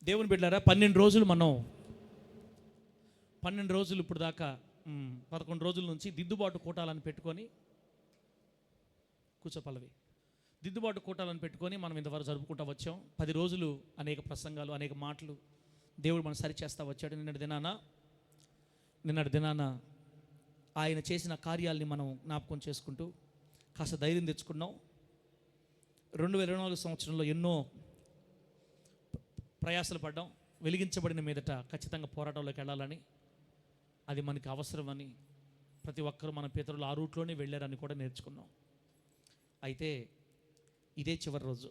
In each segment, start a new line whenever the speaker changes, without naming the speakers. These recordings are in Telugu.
దేవుని బిడ్డలారా, 12 రోజులు మనం 12 రోజులు ఇప్పుడు దాకా 11 రోజుల నుంచి దిద్దుబాటు కూటాలను పెట్టుకొని కూర్చోపల్లవి దిద్దుబాటు కూటాలను పెట్టుకొని మనం ఇంతవరకు జరుపుకుంటూ వచ్చాం. 10 రోజులు అనేక ప్రసంగాలు, అనేక మాటలు దేవుడు మనం సరిచేస్తూ వచ్చాడు. నిన్నటి దినాన ఆయన చేసిన కార్యాలని మనం జ్ఞాపకం చేసుకుంటూ కాస్త ధైర్యం తెచ్చుకున్నాం. 2024 సంవత్సరంలో ఎన్నో ప్రయాసలు పడ్డాం. వెలిగించబడిన మీదట ఖచ్చితంగా పోరాటంలోకి వెళ్ళాలని, అది మనకి అవసరమని, ప్రతి ఒక్కరూ మన పితరులు ఆ రూట్లోనే వెళ్ళారని కూడా నేర్చుకున్నాం. అయితే ఇదే చివరి రోజు.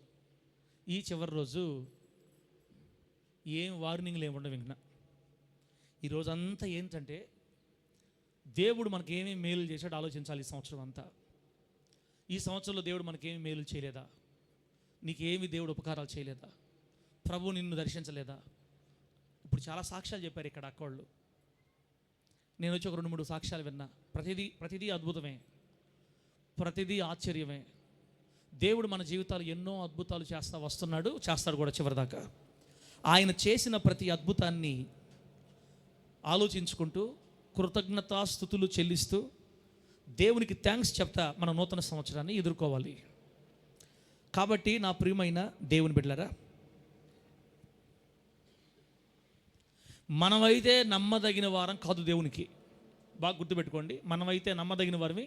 ఈ చివరి రోజు ఏం వార్నింగ్లు ఏముండవు. ఇంకా ఈ రోజంతా ఏంటంటే దేవుడు మనకి ఏమేమి మేలు చేశాడో ఆలోచించాలి. ఈ సంవత్సరం అంతా, ఈ సంవత్సరంలో దేవుడు మనకేమి మేలు చేయలేదా? నీకేమి దేవుడు ఉపకారాలు చేయలేదా? ప్రభు నిన్ను దర్శించలేదా? ఇప్పుడు చాలా సాక్ష్యాలు చెప్పారు ఇక్కడ అక్కళ్ళు. నేను వచ్చి ఒక 2-3 సాక్ష్యాలు విన్నా. ప్రతిదీ అద్భుతమే, ప్రతిదీ ఆశ్చర్యమే. దేవుడు మన జీవితాలు ఎన్నో అద్భుతాలు చేస్తాడు కూడా చివరిదాకా. ఆయన చేసిన ప్రతి అద్భుతాన్ని ఆలోచించుకుంటూ కృతజ్ఞతాస్తుతులు చెల్లిస్తూ దేవునికి థ్యాంక్స్ చెప్తా మన నూతన సంవత్సరాన్ని ఎదుర్కోవాలి. కాబట్టి నా ప్రియమైన దేవుని బిడ్డలారా, మనమైతే నమ్మదగిన వారం కాదు దేవునికి. బాగా గుర్తుపెట్టుకోండి, మనమైతే నమ్మదగిన వారమే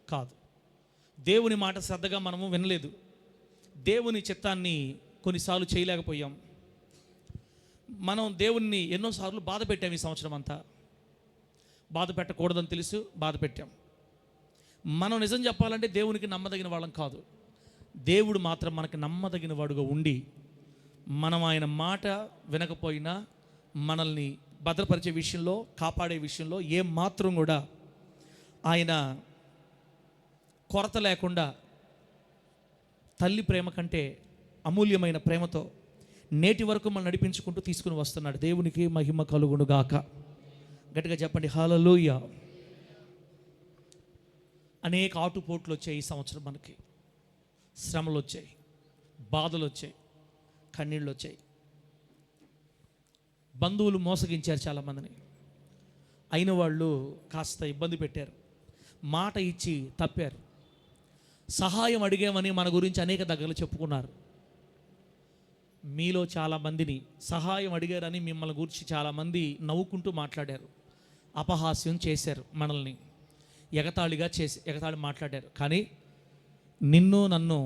కాదు. దేవుని మాట శ్రద్ధగా మనము వినలేదు. దేవుని చిత్తాన్ని కొన్నిసార్లు చేయలేకపోయాం. మనం దేవుణ్ణి ఎన్నోసార్లు బాధ పెట్టాం. ఈ సంవత్సరం అంతా బాధ పెట్టకూడదని తెలుసు, బాధ పెట్టాం. మనం నిజం చెప్పాలంటే దేవునికి నమ్మదగిన వాళ్ళం కాదు. దేవుడు మాత్రం మనకి నమ్మదగిన వాడుగా ఉండి, మనం ఆయన మాట వినకపోయినా మనల్ని భద్రపరిచే విషయంలో, కాపాడే విషయంలో ఏం మాత్రం కూడా ఆయన కొరత లేకుండా తల్లి ప్రేమ కంటే అమూల్యమైన ప్రేమతో నేటి వరకు మనం నడిపించుకుంటూ తీసుకుని వస్తున్నాడు. దేవునికి మహిమ కలుగును గాక. గట్టిగా చెప్పండి హల్లెలూయా. అనేక ఆటుపోట్లు వచ్చాయి ఈ సంవత్సరం. మనకి శ్రమలు వచ్చాయి, బాధలు వచ్చాయి, కన్నీళ్ళు వచ్చాయి. బంధువులు మోసగించారు చాలామందిని. అయిన వాళ్ళు కాస్త ఇబ్బంది పెట్టారు, మాట ఇచ్చి తప్పారు. సహాయం అడిగామని మన గురించి అనేక దగ్గరలు చెప్పుకున్నారు. మీలో చాలామందిని సహాయం అడిగారని మిమ్మల్ని గురించి చాలామంది నవ్వుకుంటూ మాట్లాడారు, అపహాస్యం చేశారు, మనల్ని ఎగతాళి మాట్లాడారు. కానీ నిన్ను నన్ను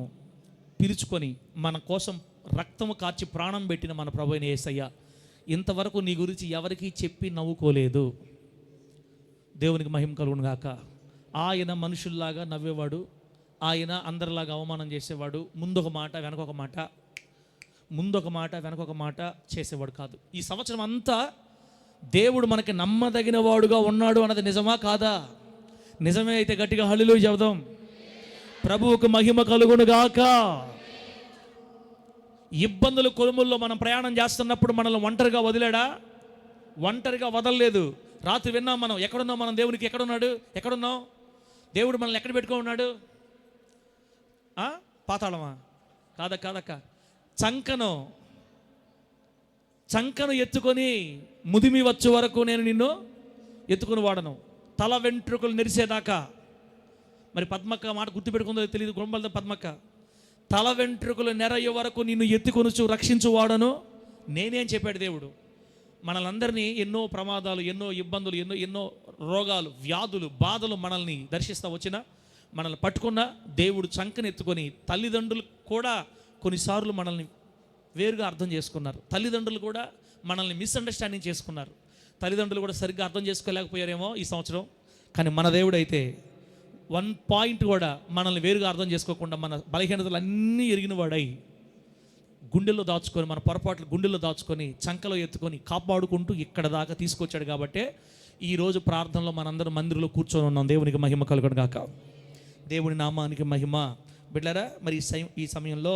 పిలుచుకొని మన కోసం రక్తము కార్చి ప్రాణం పెట్టిన మన ప్రభువైన యేసయ్య ఇంతవరకు నీ గురించి ఎవరికీ చెప్పి నవ్వుకోలేదు. దేవునికి మహిమ కలుగును గాక. ఆయన మనుషుల్లాగా నవ్వేవాడు, ఆయన అందరిలాగా అవమానం చేసేవాడు. ముందొక మాట వెనకొక మాట చేసేవాడు కాదు. ఈ సంవత్సరం అంతా దేవుడు మనకి నమ్మదగిన వాడుగా ఉన్నాడు అన్నది నిజమా కాదా? నిజమే అయితే గట్టిగా హల్లెలూయా చెబుదాం. ప్రభువుకు మహిమ కలుగును గాక. ఇబ్బందులు కొలుముల్లో మనం ప్రయాణం చేస్తున్నప్పుడు మనల్ని ఒంటరిగా వదిలాడా? ఒంటరిగా వదలలేదు. రాత్రి విన్నాం మనం. ఎక్కడున్నాం మనం? దేవునికి ఎక్కడున్నాం? దేవుడు మనల్ని ఎక్కడ పెట్టుకో ఉన్నాడు? పాతాళమా? కాదక్క. చంకను ఎత్తుకొని ముదిమి వచ్చే వరకు నేను నిన్ను ఎత్తుకుని వాడను, తల వెంట్రుకలు నెరిసేదాకా. మరి పద్మక్క మాట గుర్తుపెట్టుకుందో తెలియదు. గుంబల పద్మక్క, తల వెంట్రుకలు నెరయ్యే వరకు నిన్ను ఎత్తుకొనుచు రక్షించు వాడను నేనే అని చెప్పాడు దేవుడు. మనలందరినీ ఎన్నో ప్రమాదాలు, ఎన్నో ఇబ్బందులు, ఎన్నో రోగాలు, వ్యాధులు, బాధలు మనల్ని దర్శిస్తూ వచ్చిన, మనల్ని పట్టుకున్న దేవుడు చంకను ఎత్తుకొని, తల్లిదండ్రులు కూడా కొన్నిసార్లు మనల్ని వేరుగా అర్థం చేసుకున్నారు. తల్లిదండ్రులు కూడా మనల్ని మిస్అండర్స్టాండింగ్ చేసుకున్నారు. తల్లిదండ్రులు కూడా సరిగ్గా అర్థం చేసుకోలేకపోయారేమో ఈ సంవత్సరం. కానీ మన దేవుడు అయితే 1 పాయింట్ కూడా మనల్ని వేరుగా అర్థం చేసుకోకుండా, మన బలహీనతలు అన్నీ ఎరిగిన వాడై గుండెల్లో దాచుకొని, మన పొరపాట్లు గుండెల్లో దాచుకొని, చంకలో ఎత్తుకొని కాపాడుకుంటూ ఇక్కడ దాకా తీసుకొచ్చాడు. కాబట్టే ఈరోజు ప్రార్థనలో మనందరం మందిరంలో కూర్చొని ఉన్నాం. దేవునికి మహిమ కలుగును గాక. దేవుని నామానికి మహిమ. బిడ్డలారా, మరి ఈ సమయంలో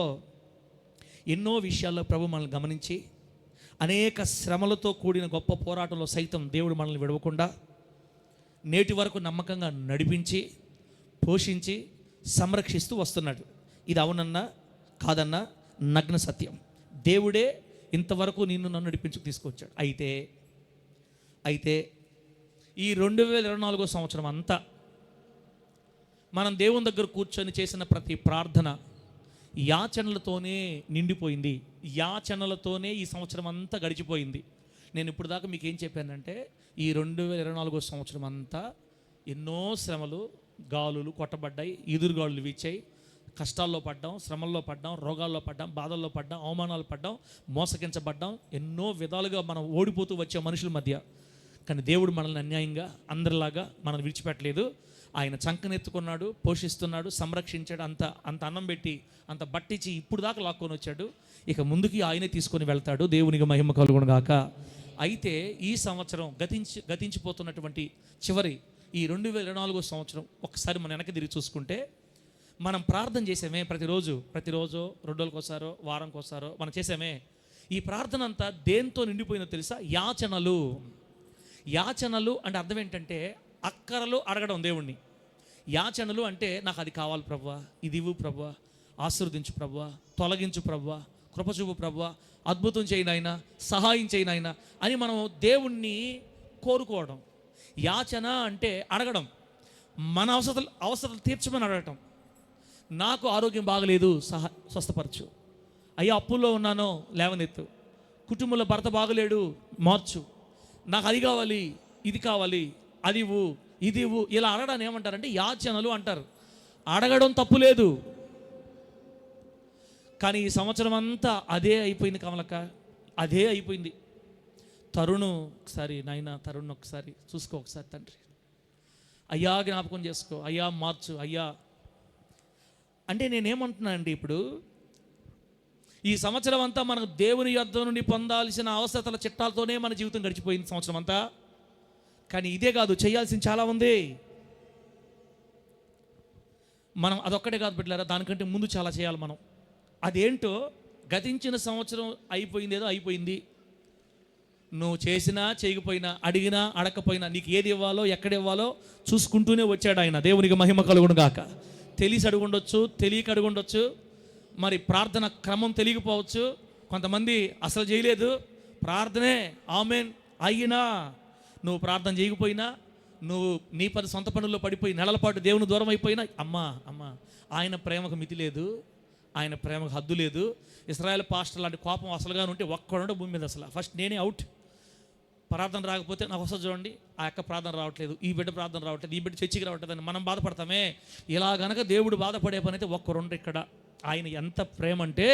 ఎన్నో విషయాల్లో ప్రభు మనల్ని గమనించి, అనేక శ్రమలతో కూడిన గొప్ప పోరాటంలో సైతం దేవుడు మనల్ని విడవకుండా నేటి వరకు నమ్మకంగా నడిపించి, పోషించి, సంరక్షిస్తూ వస్తున్నాడు. ఇది అవునన్నా కాదన్నా నగ్న సత్యం. దేవుడే ఇంతవరకు నిన్ను నన్ను నడిపించుకు తీసుకొచ్చాడు. అయితే ఈ 2024 సంవత్సరం అంతా మనం దేవుని దగ్గర కూర్చొని చేసిన ప్రతి ప్రార్థన యాచనలతోనే నిండిపోయింది. యాచనలతోనే ఈ సంవత్సరం అంతా గడిచిపోయింది. నేను ఇప్పుడు దాకా మీకు ఏం చెప్పానంటే ఈ 2024 సంవత్సరం అంతా ఎన్నో శ్రమలు, గాలులు కొట్టబడ్డాయి, ఎదురుగాలులు వీచాయి, కష్టాల్లో పడ్డాం, శ్రమల్లో పడ్డాం, రోగాల్లో పడ్డాం, బాధల్లో పడ్డాం, అవమానాలు పడ్డాం, మోసగించబడ్డాం, ఎన్నో విధాలుగా మనం ఓడిపోతూ వచ్చే మనుషుల మధ్య. కానీ దేవుడు మనల్ని అన్యాయంగా అందరిలాగా మనల్ని విడిచిపెట్టలేదు. ఆయన చంకనెత్తుకున్నాడు, పోషిస్తున్నాడు, సంరక్షించాడు, అంత అన్నం పెట్టి అంత బట్టించి ఇప్పుడు దాకా లాక్కొని వచ్చాడు. ఇక ముందుకి ఆయనే తీసుకొని వెళ్తాడు. దేవునికి మహిమ కలుగును గాక. అయితే ఈ సంవత్సరం గతించిపోతున్నటువంటి చివరి ఈ 2024 సంవత్సరం ఒకసారి మనం వెనక్కి తిరిగి చూసుకుంటే మనం ప్రార్థన చేసామే ప్రతిరోజు 2 రోజులకోసారో వారంకోసారో మనం చేసామే. ఈ ప్రార్థన అంతా దేంతో నిండిపోయిందో తెలుసా? యాచనలు అంటే అర్థం ఏంటంటే అక్కరలు అడగడం దేవుణ్ణి. యాచనలు అంటే నాకు అది కావాలి ప్రభువా, ఇది ఇవ్వు ప్రభువా, ఆశీర్వదించు ప్రభువా, తొలగించు ప్రభువా, కృపచూపు ప్రభువా, అద్భుతం చేయనైనా, సహాయం చేయనైనా అని మనం దేవుణ్ణి కోరుకోవడం. యాచన అంటే అడగడం, మన అవసరాలు తీర్చమని అడగటం. నాకు ఆరోగ్యం బాగలేదు, స్వస్థపరచు. అయ్యా అప్పుల్లో ఉన్నానో లేవనెత్తు. కుటుంబంలో భర్త బాగలేడు, మార్చు. నాకు అది కావాలి, ఇది కావాలి, అది ఇవ్వు, ఇది ఇవ్వు. ఇలా అడగడాన్ని ఏమంటారంటే యాచనలు అంటారు. అడగడం తప్పు లేదు, కానీ ఈ సంవత్సరం అంతా అదే అయిపోయింది కమలక్క, అదే అయిపోయింది. తరుణ్ ఒకసారి చూసుకో, ఒకసారి తండ్రి అయ్యా జ్ఞాపకం చేసుకో, అయ్యా మార్చు, అయ్యా అంటే నేనేమంటున్నానండి, ఇప్పుడు ఈ సంవత్సరం అంతా మనకు దేవుని యొద్ద నుండి పొందాల్సిన అవసరతల చిట్టాలతోనే మన జీవితం గడిచిపోయింది సంవత్సరం అంతా. కానీ ఇదే కాదు, చేయాల్సింది చాలా ఉంది. మనం అదొక్కటే కాదు బిడ్డలారా, దానికంటే ముందు చాలా చేయాలి మనం. అదేంటో గతించిన సంవత్సరం అయిపోయింది, ఏదో అయిపోయింది. నువ్వు చేసినా చేయకపోయినా, అడిగినా అడగకపోయినా, నీకు ఏది ఇవ్వాలో ఎక్కడ ఇవ్వాలో చూసుకుంటూనే వచ్చాడు ఆయన. దేవునికి మహిమ కలుగును గాక. తెలిసి అడుగుండొచ్చు, తెలియక అడుగుండొచ్చు, మరి ప్రార్థన క్రమం తెలియకపోవచ్చు. కొంతమంది అసలు చేయలేదు ప్రార్థనే, ఆమెన్ అయినా నువ్వు ప్రార్థన చేయకపోయినా, నువ్వు నీ సొంత పనుల్లో పడిపోయి నెలల పాటు దేవుని దూరం అయిపోయినా, అమ్మా ఆయన ప్రేమకు మితి లేదు, ఆయన ప్రేమకు హద్దు లేదు. ఇశ్రాయేల్ పాస్టర్ లాంటి కోపం అసలుగా ఉంటే ఒక్కడుంటే భూమి మీద అసలు ఫస్ట్ నేనే అవుట్. ప్రార్థన రాకపోతే నాకు వస్తుంది చూడండి, ఆ యొక్క ప్రార్థన రావట్లేదు, ఈ బిడ్డ ప్రార్థన రావట్లేదు, ఈ బిడ్డ చర్చికి రావట్లేదు అని మనం బాధపడతామే. ఇలా గనక దేవుడు బాధపడే పని అయితే ఒక్కరుండ్రు ఇక్కడ. ఆయన ఎంత ప్రేమ అంటే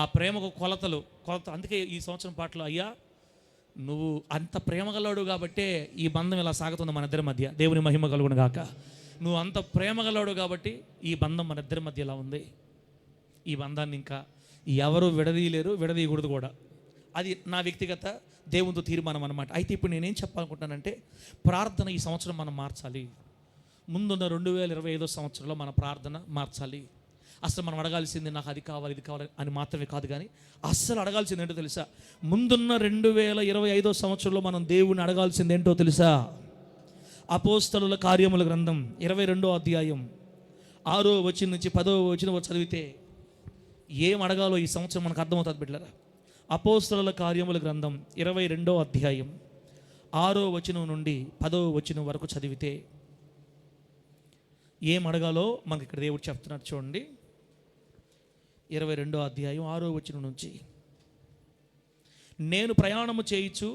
ఆ ప్రేమకు కొలత. అందుకే ఈ సంవత్సరం పాటలో అయ్యా నువ్వు అంత ప్రేమ గలవాడు కాబట్టే ఈ బంధం ఇలా సాగుతుంది మన ఇద్దరి మధ్య. దేవుని మహిమ కలుగును గాక. నువ్వు అంత ప్రేమ గలవాడు కాబట్టి ఈ బంధం మన ఇద్దరి మధ్య ఇలా ఉంది. ఈ బంధాన్ని ఇంకా ఎవరు విడదీయలేరు, విడదీయకూడదు కూడా. అది నా వ్యక్తిగత దేవునితో తీర్మానం అన్నమాట. అయితే ఇప్పుడు నేనేం చెప్పాలనుకుంటున్నానంటే ప్రార్థన ఈ సంవత్సరం మనం మార్చాలి. ముందున్న 2025 సంవత్సరంలో మన ప్రార్థన మార్చాలి. అసలు మనం అడగాల్సింది నాకు అది కావాలి, ఇది కావాలి అని మాత్రమే కాదు, కానీ అస్సలు అడగాల్సింది ఏంటో తెలుసా? ముందున్న 2025 సంవత్సరంలో మనం దేవుని అడగాల్సింది ఏంటో తెలుసా? అపోస్తలుల కార్యముల గ్రంథం 22వ అధ్యాయం 6వ వచనం నుంచి 10వ వచనం చదివితే ఏం అడగాలో ఈ సంవత్సరం మనకు అర్థమవుతుంది బిడ్డలారా. అపోస్తలుల కార్యముల గ్రంథం 22వ అధ్యాయం 6వ వచనం నుండి 10వ వచనం వరకు చదివితే ఏం అడగాలో మనకి ఇక్కడ దేవుడు చెప్తున్నాడు చూడండి. 22వ అధ్యాయం 6వ వచనం నుంచి, నేను ప్రయాణము చేయుచు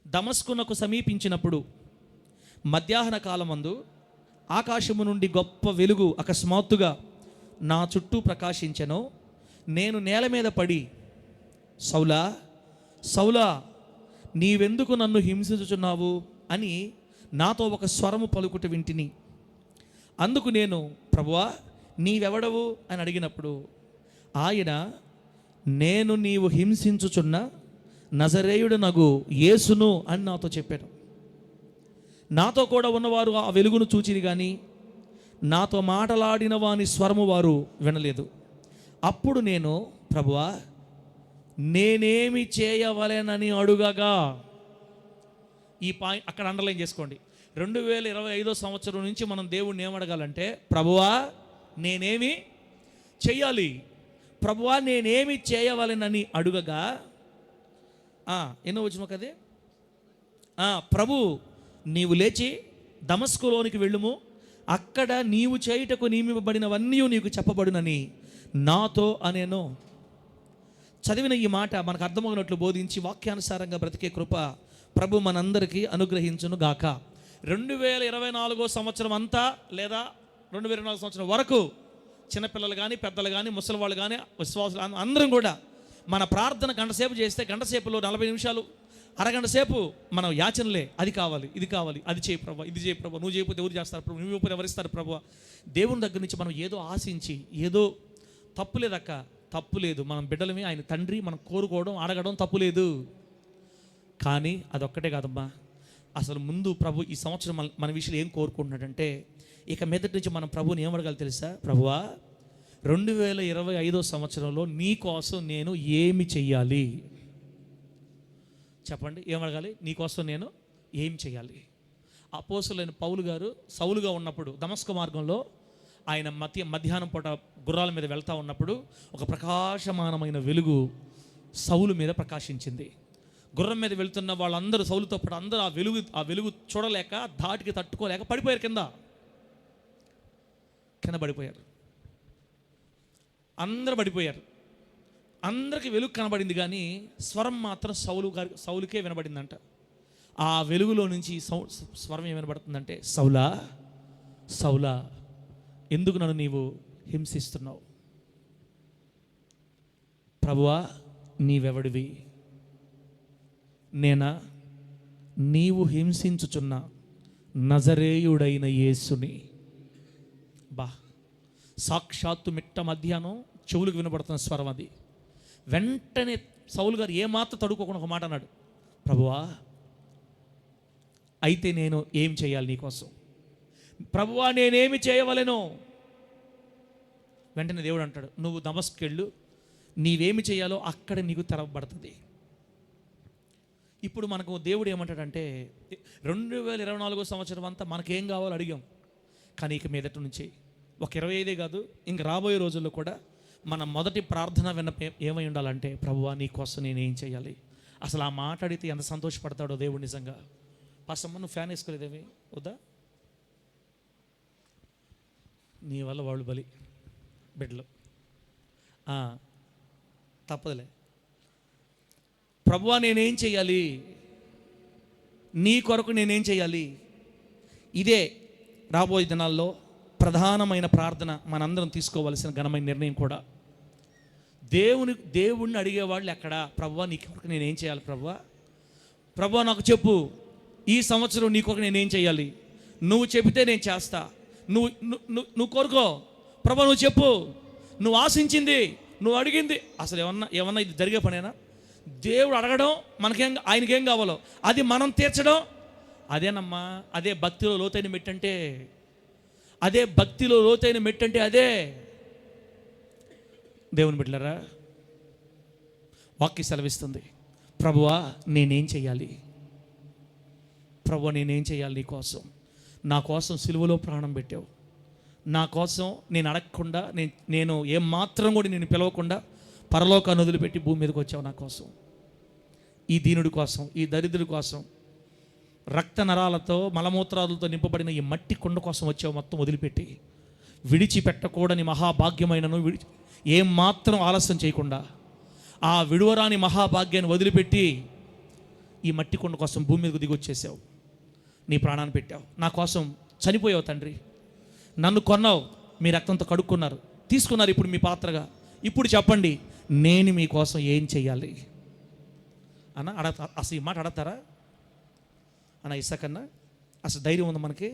దమస్కునకు సమీపించినప్పుడు మధ్యాహ్న కాలమందు ఆకాశము నుండి గొప్ప వెలుగు అకస్మాత్తుగా నా చుట్టూ ప్రకాశించెను. నేను నేల మీద పడి, సౌలా సౌలా నీవెందుకు నన్ను హింసించుచున్నావు అని నాతో ఒక స్వరము పలుకుట వింటిని. అందుకు నేను, ప్రభువా నీవెవడవు అని అడిగినప్పుడు ఆయన, నేను నీవు హింసించుచున్న నజరేయుడనగు యేసును అని నాతో చెప్పాడు. నాతో కూడా ఉన్నవారు ఆ వెలుగును చూచిరి కానీ నాతో మాటలాడిన వాని స్వరము వారు వినలేదు. అప్పుడు నేను, ప్రభువా నేనేమి చేయవలెనని అడుగగా, ఈ పాయింట్ అక్కడ అండర్లైన్ చేసుకోండి. 2025 సంవత్సరం నుంచి మనం దేవుణ్ణి ఏమడగాలంటే, ప్రభువా నేనేమి చెయ్యాలి? ప్రభువా నేనేమి చేయవలెనని అడుగగా ఎన్నో వచ్చిన కదే ప్రభు నీవు లేచి దమస్కులోనికి వెళ్ళుము, అక్కడ నీవు చేయుటకు నియమింపబడినవన్నీ నీకు చెప్పబడునని నాతో అనేను. చదివిన ఈ మాట మనకు అర్థమవునట్లు బోధించి వాక్యానుసారంగా బ్రతికే కృప ప్రభు మనందరికీ అనుగ్రహించును గాక. 2024 సంవత్సరం అంతా లేదా 2024 సంవత్సరం వరకు చిన్నపిల్లలు కానీ పెద్దలు కానీ ముసలి వాళ్ళు కానీ విశ్వాసులు అందరం కూడా మన ప్రార్థన గంటసేపు చేస్తే గంటసేపులో 40 నిమిషాలు అరగంట సేపు మనం యాచనలే, అది కావాలి, ఇది కావాలి, అది చేయి ప్రభు, ఇది చేయి ప్రభు, నువ్వు చేయకపోతే ఎవరు చేస్తారు ప్రభు, నువ్వు చేయకపోతే ఎవరిస్తారు ప్రభు. దేవుని దగ్గర నుంచి మనం ఏదో ఆశించి ఏదో తప్పులేదక్క, తప్పులేదు. మనం బిడ్డలమే, ఆయన తండ్రి, మనం కోరుకోవడం అడగడం తప్పులేదు. కానీ అదొక్కటే కాదమ్మా, అసలు ముందు ప్రభు ఈ సంవత్సరం మన విషయంలో ఏం కోరుకుంటున్నాడంటే, ఇక మీదటి నుంచి మనం ప్రభుని ఏమడగాలి తెలుసా? ప్రభువా 2025 సంవత్సరంలో నీ కోసం నేను ఏమి చెయ్యాలి? చెప్పండి, ఏమడగాలి? నీకోసం నేను ఏం చేయాలి? అపోస్తలుడైన పౌలు గారు సౌలుగా ఉన్నప్పుడు దమస్కు మార్గంలో ఆయన మధ్యాహ్నం పూట గుర్రాల మీద వెళ్తూ ఉన్నప్పుడు ఒక ప్రకాశమానమైన వెలుగు సౌలు మీద ప్రకాశించింది. గుర్రం మీద వెళ్తున్న వాళ్ళందరూ సౌలుతో పాటు అందరూ ఆ వెలుగు చూడలేక ధాటికి తట్టుకోలేక పడిపోయారు, కింద పడిపోయారు. అందరూ పడిపోయారు. అందరికీ వెలుగు కనబడింది, కానీ స్వరం మాత్రం సౌలుకే వినబడిందంట. ఆ వెలుగులో నుంచి స్వరం ఏం వినబడుతుందంటే, సౌలా సౌలా ఎందుకు నన్ను నీవు హింసిస్తున్నావు? ప్రభువా నీవెవడివి? నేనా? నీవు హింసించుచున్న నజరేయుడైన యేసుని. సాక్షాత్తు మిట్ట మధ్యాహ్నం చెవులకు వినబడుతున్న స్వరం అది. వెంటనే సౌలు గారు ఏమాత్రం తడుకోకుండా ఒక మాట అన్నాడు, ప్రభువా అయితే నేను ఏం చేయాలి నీకోసం? ప్రభువా నేనేమి చేయవలెను? వెంటనే దేవుడు అంటాడు, నువ్వు దమస్కుకు వెళ్ళు, నీవేమి చేయాలో అక్కడ నీకు తెరవబడుతుంది. ఇప్పుడు మనకు దేవుడు ఏమంటాడంటే, 2024 సంవత్సరం అంతా మనకేం కావాలో అడిగాం, కానీ ఇక మీదటి నుంచి ఒక 25 కాదు, ఇంక రాబోయే రోజుల్లో కూడా మన మొదటి ప్రార్థన విన్నపం ఏమై ఉండాలంటే, ప్రభువా నీ కోసం నేను ఏం చేయాలి? అసలు ఆ మాట అడిగితే ఎంత సంతోషపడతాడో దేవుడు నిజంగా. పాస్టమ్మ నువ్వు ఫ్యాన్ వేసుకోలేదేమి? వద్దా? నీ వల్ల వాళ్ళు బలి బిడ్డలు తప్పదులే. ప్రభువా నేనేం చేయాలి? నీ కొరకు నేనేం చేయాలి? ఇదే రాబోయే దినాల్లో ప్రధానమైన ప్రార్థన, మనందరం తీసుకోవాల్సిన ఘనమైన నిర్ణయం కూడా. దేవుణ్ణి అడిగేవాళ్ళు ఎక్కడ? ప్రభువా నీ కొరకు నేనేం చేయాలి? ప్రభువా నాకు చెప్పు, ఈ సంవత్సరం నీ కొరకు నేనేం చేయాలి? నువ్వు చెబితే నేను చేస్తా. నువ్వు కోరుకో ప్రభువా, నువ్వు చెప్పు, నువ్వు ఆశించింది, నువ్వు అడిగింది. అసలు ఏమన్నా ఇది జరిగే పనేనా? దేవుడు అడగడం ఆయనకేం కావాలో అది మనం తీర్చడం, అదేనమ్మా. అదే భక్తిలో లోతైన మెట్టంటే, అదే భక్తిలో లోతైన మెట్టంటే అదే. దేవుని బిడ్డలారా, వాక్యం సెలవిస్తుంది, ప్రభువా నేనేం చేయాలి? ప్రభువా నేనేం చేయాలి నీ కోసం? నా కోసం సిలువలో ప్రాణం పెట్టావు. నా కోసం నేను అడగకుండా, నేను ఏమాత్రం కూడా నేను పిలవకుండా పరలోకాన్ని వదిలిపెట్టి భూమి మీదకి వచ్చావు నా కోసం. ఈ దీనుడి కోసం, ఈ దరిద్రుడి కోసం, రక్త నరాలతో మలమూత్రాలతో నింపబడిన ఈ మట్టి కొండ కోసం వచ్చావు. మొత్తం వదిలిపెట్టి విడిచిపెట్టకూడని మహాభాగ్యమైనను ఏం మాత్రం ఆలస్యం చేయకుండా ఆ విడువరాని మహాభాగ్యాన్ని వదిలిపెట్టి ఈ మట్టి కొండ కోసం భూమి మీదకు దిగి వచ్చేసావు. నీ ప్రాణాన్ని పెట్టావు, నా కోసం చనిపోయావు తండ్రి. నన్ను కొన్నావు, మీ రక్తంతో కడుక్కున్నారు, తీసుకున్నారు ఇప్పుడు మీ పాత్రగా. ఇప్పుడు చెప్పండి, నేను మీకోసం ఏం చెయ్యాలి అన్న? అసలు ఈ మాట అడతారా అన్న? ఇసాకన్నా అసలు ధైర్యం ఉంది మనకి?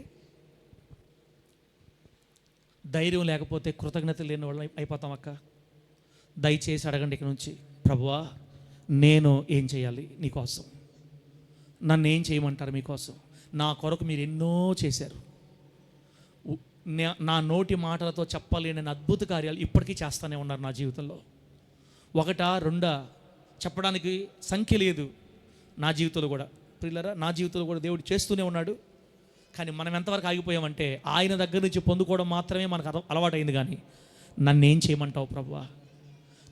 ధైర్యం లేకపోతే కృతజ్ఞత లేని వాళ్ళు అయిపోతాం అక్క. దయచేసి అడగండి ఇక నుంచి, ప్రభువా నేను ఏం చేయాలి నీకోసం? నన్ను ఏం చేయమంటారు మీకోసం? నా కొరకు మీరు ఎన్నో చేశారు. నా నోటి మాటలతో చెప్పలేని అద్భుత కార్యాలు ఇప్పటికీ చేస్తూనే ఉన్నారు నా జీవితంలో. ఒకటా రెండా చెప్పడానికి సంఖ్య లేదు. నా జీవితంలో కూడా ప్రియులారా, నా జీవితంలో కూడా దేవుడు చేస్తూనే ఉన్నాడు. కానీ మనం ఎంతవరకు ఆగిపోయామంటే, ఆయన దగ్గర నుంచి పొందుకోవడం మాత్రమే మనకు అలవాటైంది. కానీ నన్ను ఏం చేయమంటావు ప్రభువా?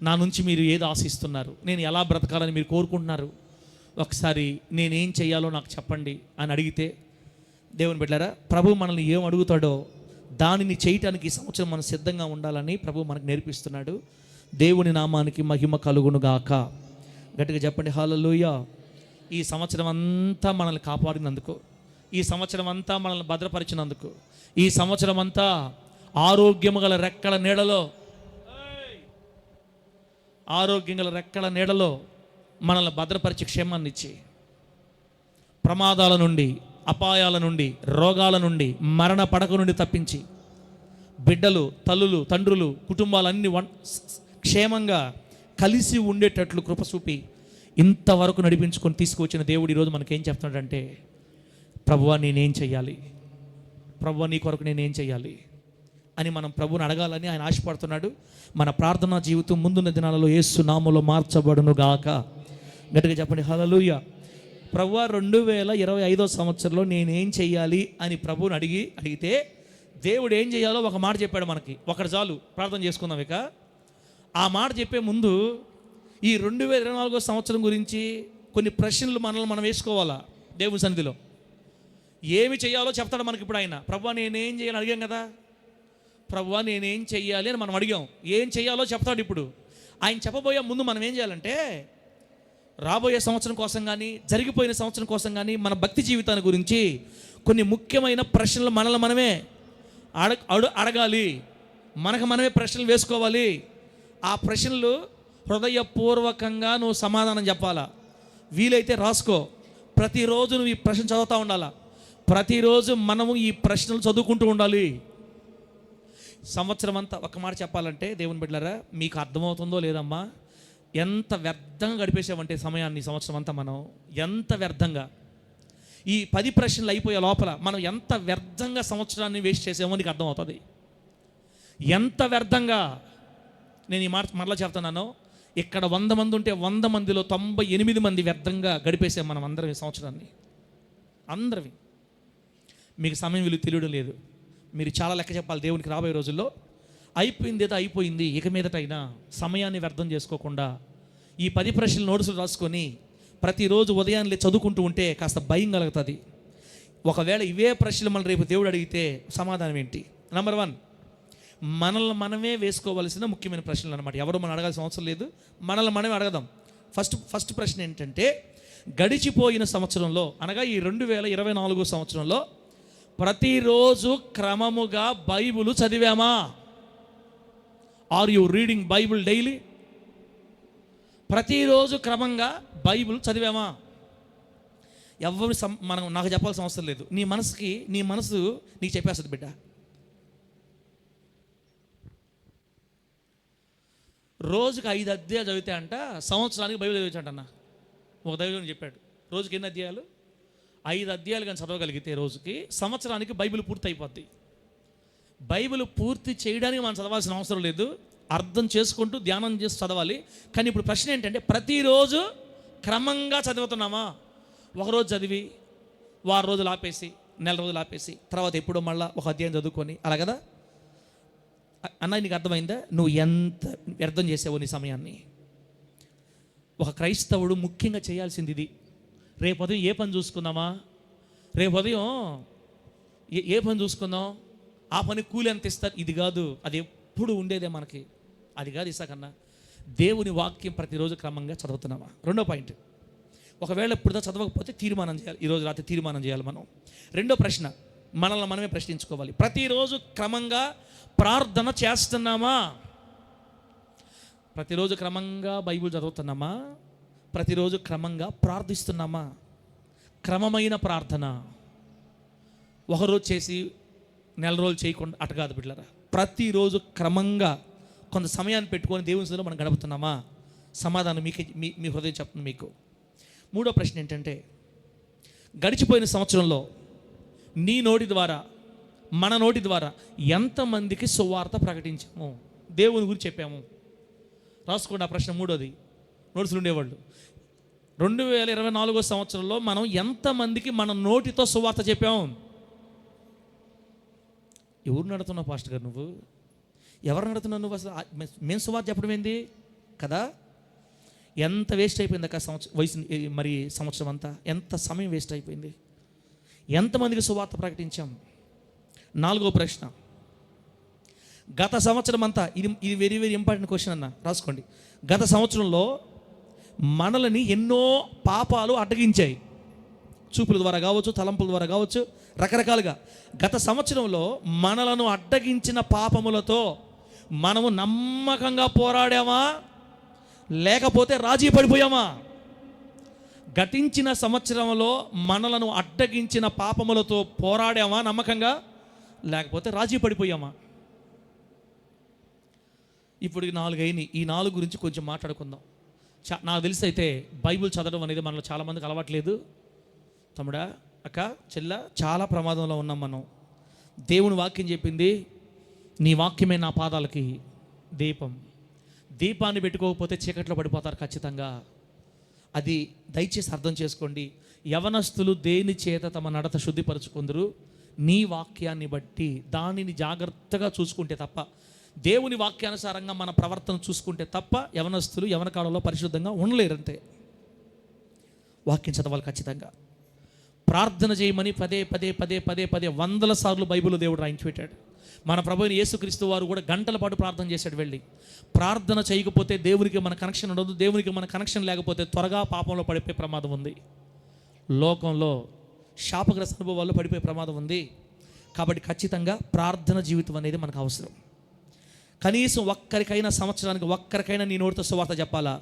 నా నుంచి మీరు ఏది ఆశిస్తున్నారు, నేను ఎలా బ్రతకాలని మీరు కోరుకుంటున్నారు, ఒకసారి నేనేం చేయాలో నాకు చెప్పండి అని అడిగితే, దేవుని బిడ్డలారా, ప్రభు మనల్ని ఏం అడుగుతాడో దానిని చేయటానికి ఈ సంవత్సరం మనం సిద్ధంగా ఉండాలని ప్రభు మనకు నేర్పిస్తున్నాడు. దేవుని నామానికి మహిమ కలుగునుగాక. గట్టిగా చెప్పండి హల్లెలూయా. ఈ సంవత్సరం అంతా మనల్ని కాపాడినందుకు, ఈ సంవత్సరం అంతా మనల్ని భద్రపరిచినందుకు, ఈ సంవత్సరం అంతా ఆరోగ్యము గల రెక్కల నీడలో మనల్ని భద్రపరిచి క్షేమాన్ని ఇచ్చి, ప్రమాదాల నుండి, అపాయాల నుండి, రోగాల నుండి, మరణ పడక నుండి తప్పించి, బిడ్డలు, తల్లులు, తండ్రులు, కుటుంబాలన్నీ క్షేమంగా కలిసి ఉండేటట్లు కృప చూపి ఇంతవరకు నడిపించుకొని తీసుకువచ్చిన దేవుడు ఈరోజు మనకేం చెప్తున్నాడంటే, ప్రభువా నేనేం చెయ్యాలి, ప్రభువా నీ కొరకు నేనేం చెయ్యాలి అని మనం ప్రభువుని అడగాలని ఆయన ఆశపడుతున్నాడు. మన ప్రార్థనా జీవితం ముందున్న దినాలలో యేసు నామములో మార్చబడును గాక. గట్టిగా చెప్పండి హల్లెలూయా. ప్రభువా 2025 సంవత్సరంలో నేనేం చెయ్యాలి అని ప్రభువుని అడిగితే దేవుడు ఏం చేయాలో ఒక మాట చెప్పాడు మనకి. ఒకటి చాలు, ప్రార్థన చేసుకుందాం. ఇక ఆ మాట చెప్పే ముందు ఈ 2024 సంవత్సరం గురించి కొన్ని ప్రశ్నలు మనల్ని మనం వేసుకోవాలా. దేవుని సన్నిధిలో ఏమి చేయాలో చెప్తాడు మనకి ఇప్పుడు ఆయన. ప్రభువా నేనేం చేయాలని అడిగాం కదా, ప్రభువా నేనేం చెయ్యాలి అని మనం అడిగాం. ఏం చేయాలో చెప్తాడు ఇప్పుడు ఆయన. చెప్పబోయే ముందు మనం ఏం చేయాలంటే, రాబోయే సంవత్సరం కోసం కానీ, జరిగిపోయిన సంవత్సరం కోసం కానీ, మన భక్తి జీవితాన్ని గురించి కొన్ని ముఖ్యమైన ప్రశ్నలు మనల్ని మనమే అడగాలి. మనకు మనమే ప్రశ్నలు వేసుకోవాలి. ఆ ప్రశ్నలు హృదయపూర్వకంగా నువ్వు సమాధానం చెప్పాలా. వీలైతే రాసుకో. ప్రతిరోజు నువ్వు ఈ ప్రశ్న చదువుతూ ఉండాలా. ప్రతిరోజు మనము ఈ ప్రశ్నలు చదువుకుంటూ ఉండాలి. సంవత్సరం అంతా ఒక మాట చెప్పాలంటే, దేవుని బిడ్డలారా, మీకు అర్థమవుతుందో లేదమ్మా, ఎంత వ్యర్థంగా గడిపేసామంటే సమయాన్ని. సంవత్సరం అంతా మనం ఎంత వ్యర్థంగా, ఈ 10 ప్రశ్నలు అయిపోయే లోపల మనం ఎంత వ్యర్థంగా సంవత్సరాన్ని వేస్ట్ చేసామో నీకు అర్థమవుతుంది. ఎంత వ్యర్థంగా. నేను ఈ మాట మరలా చెప్తున్నాను, ఇక్కడ 100 మంది ఉంటే 100 మందిలో 98 మంది వ్యర్థంగా గడిపేసాం మనం అందరం ఈ సంవత్సరాన్ని. అందరివి. మీకు సమయం విలువ తెలియడం లేదు. మీరు చాలా లెక్క చెప్పాలి దేవునికి రాబోయే రోజుల్లో. అయిపోయింది ఏదో అయిపోయింది, ఇక మీదటైనా సమయాన్ని వ్యర్థం చేసుకోకుండా ఈ 10 ప్రశ్నలు నోట్సులు రాసుకొని ప్రతిరోజు ఉదయాన్నే చదువుకుంటూ ఉంటే కాస్త భయం కలుగుతుంది. ఒకవేళ ఇవే ప్రశ్నలు మనం రేపు దేవుడు అడిగితే సమాధానం ఏంటి? నెంబర్ 1, మనల్ని మనమే వేసుకోవాల్సిన ముఖ్యమైన ప్రశ్నలు అనమాట. ఎవరు మనం అడగాల్సిన అవసరం లేదు, మనల్ని మనమే అడగదాం. ఫస్ట్ ప్రశ్న ఏంటంటే, గడిచిపోయిన సంవత్సరంలో అనగా ఈ 2024 సంవత్సరంలో ప్రతిరోజు క్రమముగా బైబిల్ చదివామా? Are you reading Bible daily? ప్రతిరోజు క్రమంగా బైబిల్ చదివామా? ఎవరు నాకు చెప్పాల్సిన అవసరం లేదు. నీ మనసు నీకు చెప్పేస్తుంది బిడ్డ. రోజుకి 5 అధ్యాయాలు చదివితే అంట సంవత్సరానికి బైబిల్ చదివించంట అన్న. ఒక దైవజనుడు చెప్పాడు, రోజుకి ఎన్ని అధ్యాయాలు? 5 అధ్యాయాలు కానీ చదవగలిగితే రోజుకి, సంవత్సరానికి బైబిల్ పూర్తి అయిపోద్ది. బైబిల్ పూర్తి చేయడానికి మనం చదవాల్సిన అవసరం లేదు, అర్థం చేసుకుంటూ ధ్యానం చేసి చదవాలి. కానీ ఇప్పుడు ప్రశ్న ఏంటంటే, ప్రతిరోజు క్రమంగా చదువుతున్నామా? ఒకరోజు చదివి వారం రోజులు ఆపేసి, నెల రోజులు ఆపేసి, తర్వాత ఎప్పుడో మళ్ళీ ఒక అధ్యాయం చదువుకొని అలా కదా అన్న. నీకు అర్థమైందా నువ్వు ఎంత వ్యర్థం చేసావో నీ సమయాన్ని? ఒక క్రైస్తవుడు ముఖ్యంగా చేయాల్సింది ఇది. రేపు ఉదయం ఏ పని చూసుకుందామా? రేపు ఉదయం ఏ పని చూసుకుందాం? ఆ పని కూలి ఎంత ఇస్తారు? ఇది కాదు, అది ఎప్పుడు ఉండేదే మనకి. అది కాదు ఇసాకన్నా. దేవుని వాక్యం ప్రతిరోజు క్రమంగా చదువుతున్నామా? రెండో పాయింట్, ఒకవేళ ఇప్పుడు చదవకపోతే తీర్మానం చేయాలి. ఈరోజు రాత్రి తీర్మానం చేయాలి మనం. రెండో ప్రశ్న మనల్ని మనమే ప్రశ్నించుకోవాలి. ప్రతిరోజు క్రమంగా ప్రార్థన చేస్తున్నామా? ప్రతిరోజు క్రమంగా బైబిల్ చదువుతున్నామా? ప్రతిరోజు క్రమంగా ప్రార్థిస్తున్నామా? క్రమమైన ప్రార్థన ఒకరోజు చేసి నెల రోజులు చేయకుండా అటు కాదు బిడ్డలారా. ప్రతిరోజు క్రమంగా కొంత సమయాన్ని పెట్టుకొని దేవుని సన్నిధిలో మనం గడుపుతున్నామా? సమాధానం మీ హృదయం చెప్తుంది మీకు. మూడో ప్రశ్న ఏంటంటే, గడిచిపోయిన సంవత్సరంలో నీ నోటి ద్వారా, మన నోటి ద్వారా ఎంతమందికి సువార్త ప్రకటించాము, దేవుని గురించి చెప్పాము? రాసుకోండి ఆ ప్రశ్న. మూడోది నోట్సులు ఉండేవాళ్ళు. 2024 సంవత్సరంలో మనం ఎంతమందికి మన నోటితో సువార్త చెప్పాము? ఎవరు నడుతున్నావు పాస్టర్ గారు? నువ్వు ఎవరు నడుతున్నావు? నువ్వు అసలు మేము సువార్త చెప్పడం ఏంది? కదా. ఎంత వేస్ట్ అయిపోయింది అక్క సంవత్సరం అంతా ఎంత సమయం వేస్ట్ అయిపోయింది. ఎంతమందికి సువార్త ప్రకటించాం? 4వ ప్రశ్న, గత సంవత్సరం అంతా, ఇది వెరీ వెరీ ఇంపార్టెంట్ క్వశ్చన్ అన్న, రాసుకోండి. గత సంవత్సరంలో మనల్ని ఎన్నో పాపాలు అడ్డగించాయి. చూపుల ద్వారా కావచ్చు, తలంపుల ద్వారా కావచ్చు, రకరకాలుగా. గత సంవత్సరంలో మనలను అడ్డగించిన పాపములతో మనము నమ్మకంగా పోరాడామా, లేకపోతే రాజీ పడిపోయామా? గతించిన సంవత్సరంలో మనలను అడ్డగించిన పాపములతో పోరాడామా నమ్మకంగా, లేకపోతే రాజీ పడిపోయామా? ఇప్పుడు 4 అయినాయి. ఈ 4 గురించి కొంచెం మాట్లాడుకుందాం. నాకు తెలిసి అయితే బైబిల్ చదవడం అనేది మనలో చాలామందికి అలవాట్లేదు. తమ్ముడా, అక్క, చెల్ల, చాలా ప్రమాదంలో ఉన్నాం మనం. దేవుని వాక్యం చెప్పింది, నీ వాక్యమే నా పాదాలకి దీపం. దీపాన్ని పెట్టుకోకపోతే చీకట్లో పడిపోతారు ఖచ్చితంగా. అది దయచేసి అర్థం చేసుకోండి. యవనస్తులు దేని చేత తమ నడత శుద్ధిపరచుకుందరు? నీ వాక్యాన్ని బట్టి. దానిని జాగ్రత్తగా చూసుకుంటే తప్ప, దేవుని వాక్యానుసారంగా మన ప్రవర్తన చూసుకుంటే తప్ప యవనస్తులు యవన కాలంలో పరిశుద్ధంగా ఉండలేరు. అంతే. వాక్యం చదవాలి ఖచ్చితంగా. ప్రార్థన చేయమని పదే పదే పదే పదే పదే 100 సార్లు బైబిల్లో దేవుడు రాయించి పెట్టాడు. మన ప్రభువైన యేసుక్రీస్తు వారు కూడా గంటల పాటు ప్రార్థన చేశాడు. వెళ్ళి ప్రార్థన చేయకపోతే దేవునికి మన కనెక్షన్ ఉండదు. దేవునికి మన కనెక్షన్ లేకపోతే త్వరగా పాపంలో పడిపోయే ప్రమాదం ఉంది. లోకంలో శాపగ్రస్త అనుభవాల్లో పడిపోయే ప్రమాదం ఉంది. కాబట్టి ఖచ్చితంగా ప్రార్థన జీవితం అనేది మనకు అవసరం. కనీసం ఒక్కరికైనా, సంవత్సరానికి ఒక్కరికైనా నీ నోటితో సువార్త చెప్పాలా?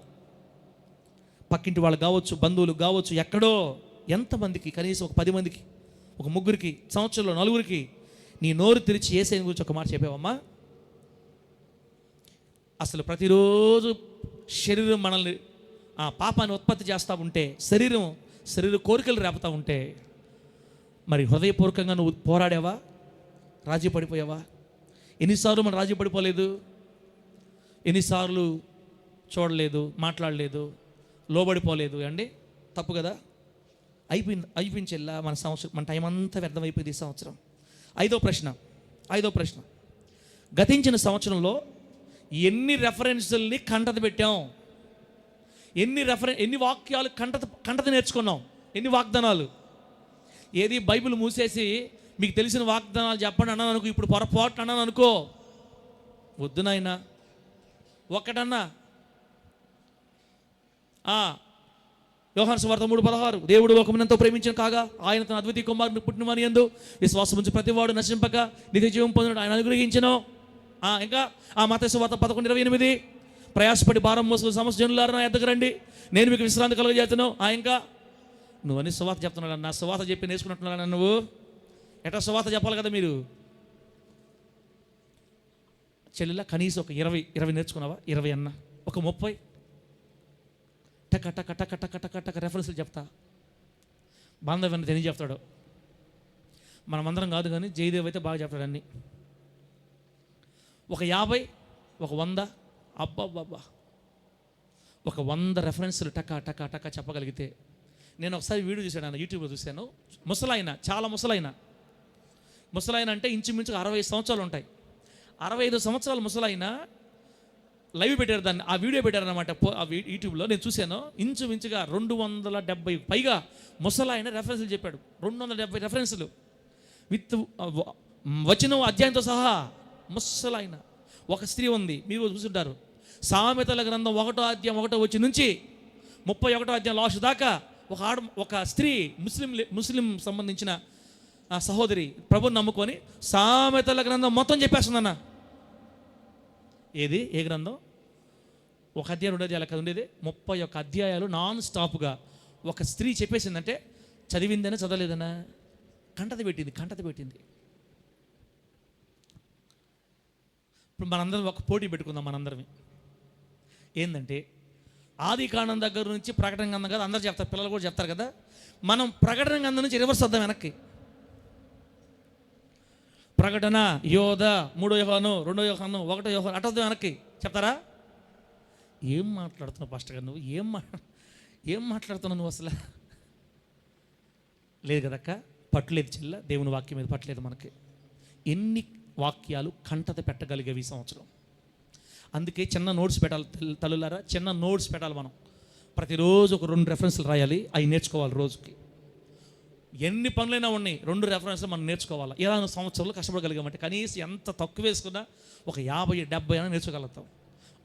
పక్కింటి వాళ్ళు కావచ్చు, బంధువులు కావచ్చు, ఎక్కడో ఎంతమందికి, కనీసం ఒక 10 మందికి, ఒక 3కి, సంవత్సరంలో 4కి నీ నోరు తెరిచి యేసయ్య గురించి ఒక మాట చెప్పావమ్మా? అసలు ప్రతిరోజు శరీరం మనల్ని పాపాన్ని ఉత్పత్తి చేస్తూ ఉంటే, శరీర కోరికలు రేపుతూ ఉంటే, మరి హృదయపూర్వకంగా నువ్వు పోరాడావా? రాజీ పడిపోయావా? ఎన్నిసార్లు మనం రాజీ పడిపోలేదు? ఎన్నిసార్లు చూడలేదు, మాట్లాడలేదు, లోబడిపోలేదు అండి? తప్పు కదా. అయిపోయింది చెల్లా, మన టైం అంతా వ్యర్థమైపోయింది ఈ సంవత్సరం. 5వ ప్రశ్న, గతించిన సంవత్సరంలో ఎన్ని రెఫరెన్సుల్ని కంటత పెట్టాం? ఎన్ని వాక్యాలు కంటత నేర్చుకున్నాం? ఎన్ని వాగ్దానాలు? ఏది బైబిల్ మూసేసి మీకు తెలిసిన వాగ్దానాలు చెప్పండి అన్నాను అనుకో, ఇప్పుడు పొరపాటు అన్నాను అనుకో, వద్దు నాయనా. ఒక్కటన్నా యోహాను సువార్త 3:16, దేవుడు లోకమునంతో ప్రేమించిన కాగా ఆయన తన అద్వితీయ కుమారుని పుట్టినవాని యందు విశ్వాసం ఉంచి ప్రతివాడు నశింపక నిత్య జీవం పొందినట్టు ఆయన అనుగ్రహించను. ఇంకా మత్తయి సువార్త 11:28, ప్రయాసపడి భారం మోసుకుని సమస్త జనులారా నా యొద్దకు రండి, నేను మీకు విశ్రాంతి కలుగజేస్తాను. ఇంకా నువ్వని సువార్త చెప్తున్నాడు. నా సువార్త చెప్పి నేర్చుకున్నట్టున్నా నువ్వు ఎట్లా సువార్త చెప్పాలి కదా మీరు? చెల్లెలా కనీసం ఒక 20 నేర్చుకున్నావా? 20 అన్నా ఒక 30 టక టక టక టక టక టక రెఫరెన్స్లు చెప్తా. బాంధవ్యాన్ని తెలియ చెప్తాడు. మనమందరం కాదు కానీ జయదేవ్ అయితే బాగా చెప్తాడు అన్నీ. ఒక 50, ఒక 100, అబ్బాబ్బా, ఒక 100 రెఫరెన్స్లు టక టక టక చెప్పగలిగితే. నేను ఒకసారి వీడియో చూశాను, ఆయన యూట్యూబ్లో చూశాను. ముసలాయన, చాలా ముసలాయన అంటే ఇంచుమించుగా 60 సంవత్సరాలు ఉంటాయి. 65 సంవత్సరాల ముసలాయన లైవ్ పెట్టారు, దాన్ని ఆ వీడియో పెట్టారనమాట యూట్యూబ్లో. నేను చూశాను. ఇంచుమించుగా 270 పైగా ముసలాయన రెఫరెన్స్లు చెప్పాడు. 270 రెఫరెన్స్లు విత్ వచనం అధ్యాయంతో సహా. ముసలాయన. ఒక స్త్రీ ఉంది, మీరు చూసుంటారు, సామెతల గ్రంథం 1వ అధ్యాయం 1వ వచనం నుంచి 31వ అధ్యాయం లాస్ట్ దాకా ఒక స్త్రీ, ముస్లిం సంబంధించిన సహోదరి ప్రభుని నమ్ముకొని సామెతల గ్రంథం మొత్తం చెప్పేస్తుందన్న. ఏ గ్రంథం? ఒక అధ్యాయం 2 అధ్యాయాలు కదా ఉండేది. 31 అధ్యాయాలు నాన్ స్టాప్గా ఒక స్త్రీ చెప్పేసిందంటే చదివిందనే చదవలేదనా? కంటత పెట్టింది. ఇప్పుడు మనందరం ఒక పోటీ పెట్టుకుందాం. మనందరమే ఏంటంటే, ఆది కాండం దగ్గర నుంచి ప్రకటన గ్రంథం కదా అందరూ చెప్తారు, పిల్లలు కూడా చెప్తారు కదా. మనం ప్రకటన గ్రంథం నుంచి రివర్స్ వద్దాం వెనక్కి. ప్రకటన, యోధ, 3వ యోహాను, 2వ యోహాను, 1వ యోహాను, అటొద్దాం వెనక్కి. చెప్తారా? ఏం మాట్లాడుతున్నావు పాస్టర్ గారు నువ్వు? ఏం మాట్లాడుతున్నావు నువ్వు అసలు? లేదు కదక్క, పట్టులేదు చెల్ల, దేవుని వాక్యం మీద పట్టలేదు మనకి. ఎన్ని వాక్యాలు కంటత పెట్టగలిగేవి ఈ సంవత్సరం? అందుకే చిన్న నోట్స్ పెట్టాలి తల్లులారా, చిన్న నోట్స్ పెట్టాలి. మనం ప్రతిరోజు ఒక 2 రెఫరెన్స్లు రాయాలి, అవి నేర్చుకోవాలి. రోజుకి ఎన్ని పనులైనా ఉన్నాయి, 2 రెఫరెన్స్లు మనం నేర్చుకోవాలి. ఇలా సంవత్సరాలు కష్టపడగలిగామంటే కనీసం ఎంత తక్కువ వేసుకున్నా ఒక 50-70 అయినా నేర్చుకోగలుగుతాం.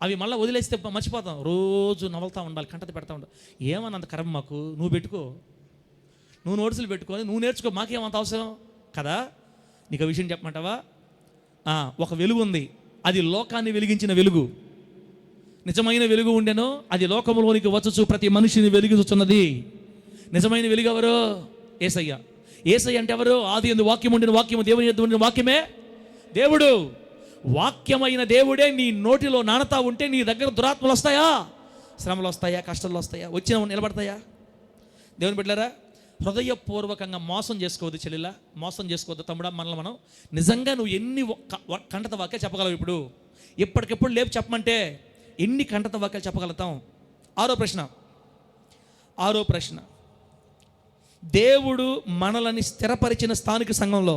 అవి మళ్ళీ వదిలేస్తే మర్చిపోతాం. రోజు నవలుతూ ఉండాలి, కంటత పెడతా ఉండాలి. ఏమన్నా అంత కర్మ మాకు, నువ్వు పెట్టుకో, నువ్వు నోట్సులు పెట్టుకొని నువ్వు నేర్చుకో, మాకేమంత అవసరం కదా. నీకు ఆ విషయం చెప్పమంటావా? ఒక వెలుగు ఉంది, అది లోకాన్ని వెలిగించిన వెలుగు, నిజమైన వెలుగు ఉండెను, అది లోకంలోనికి వచ్చుచు ప్రతి మనిషిని వెలిగించుచున్నది. నిజమైన వెలుగు ఎవరు? యేసయ్య. యేసయ్య అంటే ఎవరు? ఆది యందు వాక్యం ఉండిన, వాక్యము దేవుని యందు ఉండిన, వాక్యమే దేవుడు. వాక్యమైన దేవుడే నీ నోటిలో నానతా ఉంటే నీ దగ్గర దురాత్మలు వస్తాయా? శ్రమలు వస్తాయా? కష్టాలు వస్తాయా? వచ్చిన నిలబడతాయా? దేవుని బిడ్డలారా, హృదయపూర్వకంగా మోసం చేసుకోవద్దు చెల్లెలా, మోసం చేసుకోవద్దు తమ్ముడా. మనల్ని మనం నిజంగా నువ్వు ఎన్ని కంటత వాక్యాలు చెప్పగలవు? ఇప్పుడు ఎప్పటికెప్పుడు లేపు చెప్పమంటే ఎన్ని కంటత వాక్యాలు చెప్పగలుగుతాం? ఆరో ప్రశ్న, దేవుడు మనల్ని స్థిరపరిచిన స్థానిక సంఘంలో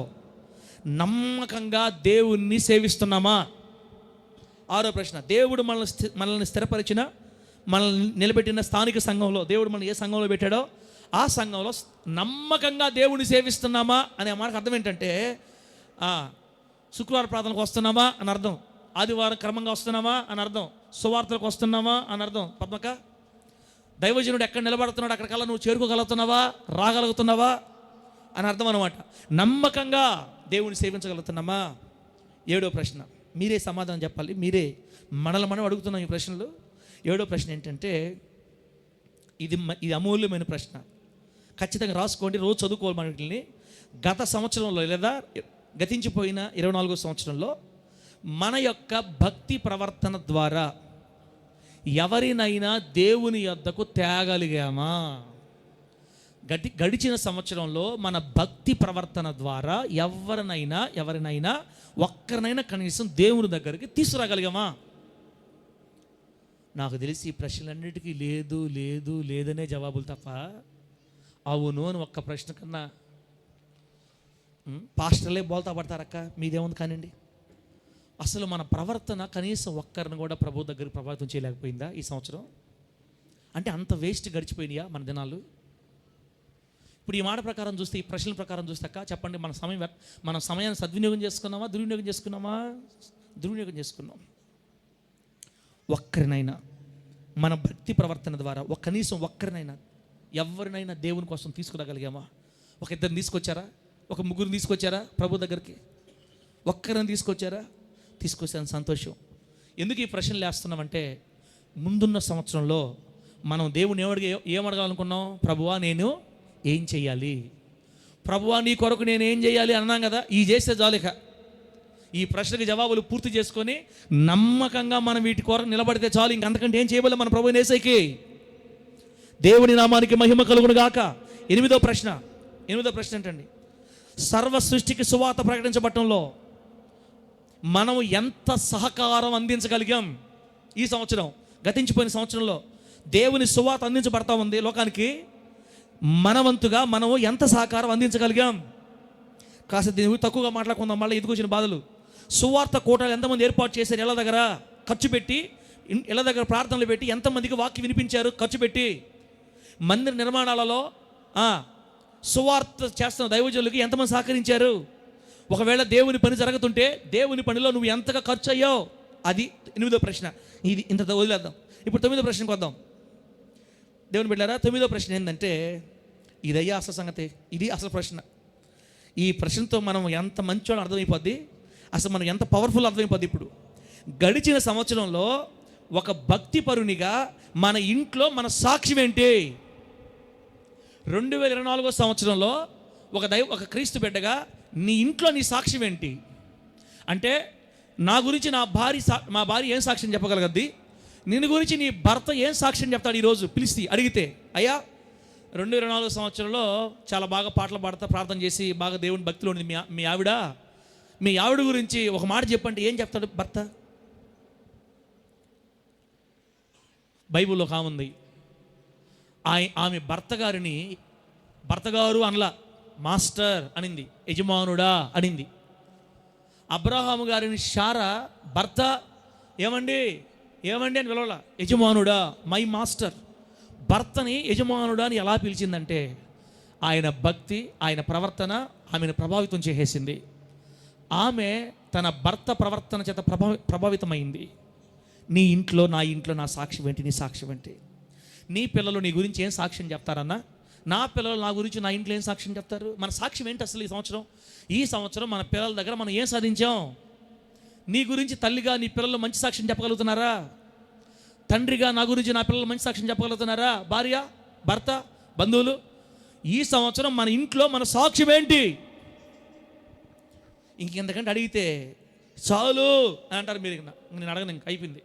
నమ్మకంగా దేవుణ్ణి సేవిస్తున్నామా? ఆరో ప్రశ్న, దేవుడు మనల్ని స్థిరపరిచిన, మనల్ని నిలబెట్టిన స్థానిక సంఘంలో, దేవుడు మనల్ని ఏ సంఘంలో పెట్టాడో ఆ సంఘంలో నమ్మకంగా దేవుడిని సేవిస్తున్నామా అనే మాటకు అర్థం ఏంటంటే, శుక్రవారం ప్రార్థనకు వస్తున్నామా అని అర్థం, ఆదివారం క్రమంగా వస్తున్నామా అని అర్థం, సువార్తలకు వస్తున్నామా అని అర్థం. పద్మక, దైవజనుడు ఎక్కడ నిలబడుతున్నాడు అక్కడికల్లా నువ్వు చేరుకోగలుగుతున్నావా, రాగలుగుతున్నావా అని అర్థం అనమాట. నమ్మకంగా దేవుని సేవించగలుగుతున్నామా? 7వ ప్రశ్న, మీరే సమాధానం చెప్పాలి. మీరే మనం అడుగుతున్నాం ఈ ప్రశ్నలు. 7వ ప్రశ్న ఏంటంటే, ఇది అమూల్యమైన ప్రశ్న. ఖచ్చితంగా రాసుకోండి, రోజు చదువుకోవాలి. మన వీటిని గత సంవత్సరంలో లేదా గతించిపోయిన 24వ సంవత్సరంలో మన యొక్క భక్తి ప్రవర్తన ద్వారా ఎవరినైనా దేవుని యొద్దకు తేగలిగామా? గడిచిన సంవత్సరంలో మన భక్తి ప్రవర్తన ద్వారా ఎవరినైనా ఒక్కరినైనా కనీసం దేవుని దగ్గరికి తీసుకురాగలిగామా? నాకు తెలిసి ఈ ప్రశ్నలన్నిటికీ లేదనే జవాబులు తప్ప అవును అని ఒక్క ప్రశ్న కన్నా పాస్టర్లే బోల్తా పడతారక్క, మీదేముంది కానివ్వండి. అసలు మన ప్రవర్తన కనీసం ఒక్కరిని కూడా ప్రభు దగ్గరికి ప్రభావితం చేయలేకపోయిందా ఈ సంవత్సరం? అంటే అంత వేస్ట్ గడిచిపోయినాయా మన దినాలు? ఇప్పుడు ఈ మాట ప్రకారం చూస్తే, ఈ ప్రశ్నల ప్రకారం చూస్తాక చెప్పండి, మన సమయాన్ని సద్వినియోగం చేసుకున్నామా, దుర్వినియోగం చేసుకున్నామా? దుర్వినియోగం చేసుకున్నాం. ఒక్కరినైనా మన భక్తి ప్రవర్తన ద్వారా కనీసం ఒక్కరినైనా ఎవరినైనా దేవుని కోసం తీసుకురాగలిగామా? ఒక 2 తీసుకొచ్చారా? ఒక 3 తీసుకొచ్చారా ప్రభు దగ్గరికి? ఒక్కరిని తీసుకొచ్చాను, సంతోషం. ఎందుకు ఈ ప్రశ్నలు వేస్తున్నామంటే, ముందున్న సంవత్సరంలో మనం దేవుని ఏమడగాలనుకున్నాం? ప్రభువా నేను ఏం చెయ్యాలి, ప్రభువా నీ కొరకు నేను ఏం చేయాలి అన్నాం కదా. ఈ చేస్తే జాలిక ఈ ప్రశ్నకి జవాబులు పూర్తి చేసుకొని నమ్మకంగా మనం వీటి కొరకు నిలబడితే చాలు. ఇంకంతకంటే ఏం చేయబోలే మన ప్రభు యేసయ్యకి. దేవుని నామానికి మహిమ కలుగును గాక. 8వ ప్రశ్న ఏంటండి? సర్వ సృష్టికి సువార్త ప్రకటించబడటంలో మనం ఎంత సహకారం అందించగలిగాం ఈ సంవత్సరం? గతించిపోయిన సంవత్సరంలో దేవుని సువార్త అందించబడతా ఉంది లోకానికి. మనవంతుగా మనం ఎంత సహకారం అందించగలిగాం? కాస్త దీని తక్కువగా మాట్లాడుకుందాం. మళ్ళీ ఎదుకొచ్చిన బాధలు. సువార్త కూటాలు ఎంతమంది ఏర్పాటు చేశారు? ఇళ్ళ దగ్గర ఖర్చు పెట్టి, ఇళ్ళ దగ్గర ప్రార్థనలు పెట్టి ఎంతమందికి వాక్యం వినిపించారు ఖర్చు పెట్టి? మందిర నిర్మాణాలలో సువార్త చేస్తున్న దైవజనులకి ఎంతమంది సహకరించారు? ఒకవేళ దేవుని పని జరుగుతుంటే దేవుని పనిలో నువ్వు ఎంతగా ఖర్చు అయ్యావు? అది 8వ ప్రశ్న. ఇది ఇంత వదిలేద్దాం. ఇప్పుడు 9వ ప్రశ్నకు వద్దాం. దేవుని బిడ్డలారా, 9వ ప్రశ్న ఏంటంటే, ఇదయ్యా అసలు సంగతి, ఇది అసలు ప్రశ్న. ఈ ప్రశ్నతో మనం ఎంత మంచోళ్ళు అర్థమైపోద్ది, అసలు మనం ఎంత పవర్ఫుల్ అర్థమైపోద్ది. ఇప్పుడు గడిచిన సంవత్సరంలో ఒక భక్తి పరునిగా మన ఇంట్లో మన సాక్ష్యం ఏంటి? 2024వ సంవత్సరంలో ఒక క్రీస్తు బిడ్డగా నీ ఇంట్లో నీ సాక్ష్యం ఏంటి? అంటే నా గురించి మా భార్య ఏం సాక్ష్యం చెప్పగలగద్ది? నిన్ను గురించి నీ భర్త ఏం సాక్ష్యం చెప్తాడు? ఈరోజు పిలిచి అడిగితే, అయ్యా 2024 సంవత్సరంలో చాలా బాగా పాటలు పాడుతా ప్రార్థన చేసి బాగా దేవుని భక్తిలో ఉంది మీ ఆవిడ గురించి ఒక మాట చెప్పంటే ఏం చెప్తాడు భర్త? బైబిల్లో కాముంది, ఆమె భర్తగారు అనలా, మాస్టర్ అనింది, యజమానుడా అనింది. అబ్రహాము గారిని శారా భర్త ఏమండి ఏమండి అని పిలవాల. యజమానుడా, మై మాస్టర్. భర్తని యజమానుడా అని ఎలా పిలిచిందంటే ఆయన భక్తి, ఆయన ప్రవర్తన ఆమెను ప్రభావితం చేసేసింది. ఆమె తన భర్త ప్రవర్తన చేత ప్రభావితమైంది. నీ ఇంట్లో నా ఇంట్లో నా సాక్ష్యం ఏంటి, నీ సాక్ష్యం ఏంటి? నీ పిల్లలు నీ గురించి ఏం సాక్ష్యం చెప్తారన్నా? నా పిల్లలు నా గురించి నా ఇంట్లో ఏం సాక్ష్యం చెప్తారు? మన సాక్ష్యం ఏంటి అసలు ఈ సంవత్సరం మన పిల్లల దగ్గర మనం ఏం సాధించాం? నీ గురించి తల్లిగా నీ పిల్లలు మంచి సాక్ష్యం చెప్పగలుగుతున్నారా? తండ్రిగా నా గురించి నా పిల్లలు మంచి సాక్ష్యం చెప్పగలుగుతున్నారా? భార్య, భర్త, బంధువులు, ఈ సంవత్సరం మన ఇంట్లో మన సాక్ష్యం ఏంటి? ఇంకెంతకంటే అడిగితే చాలు అని అంటారు మీరు. నేను అడగను, ఇంక అయిపోయింది.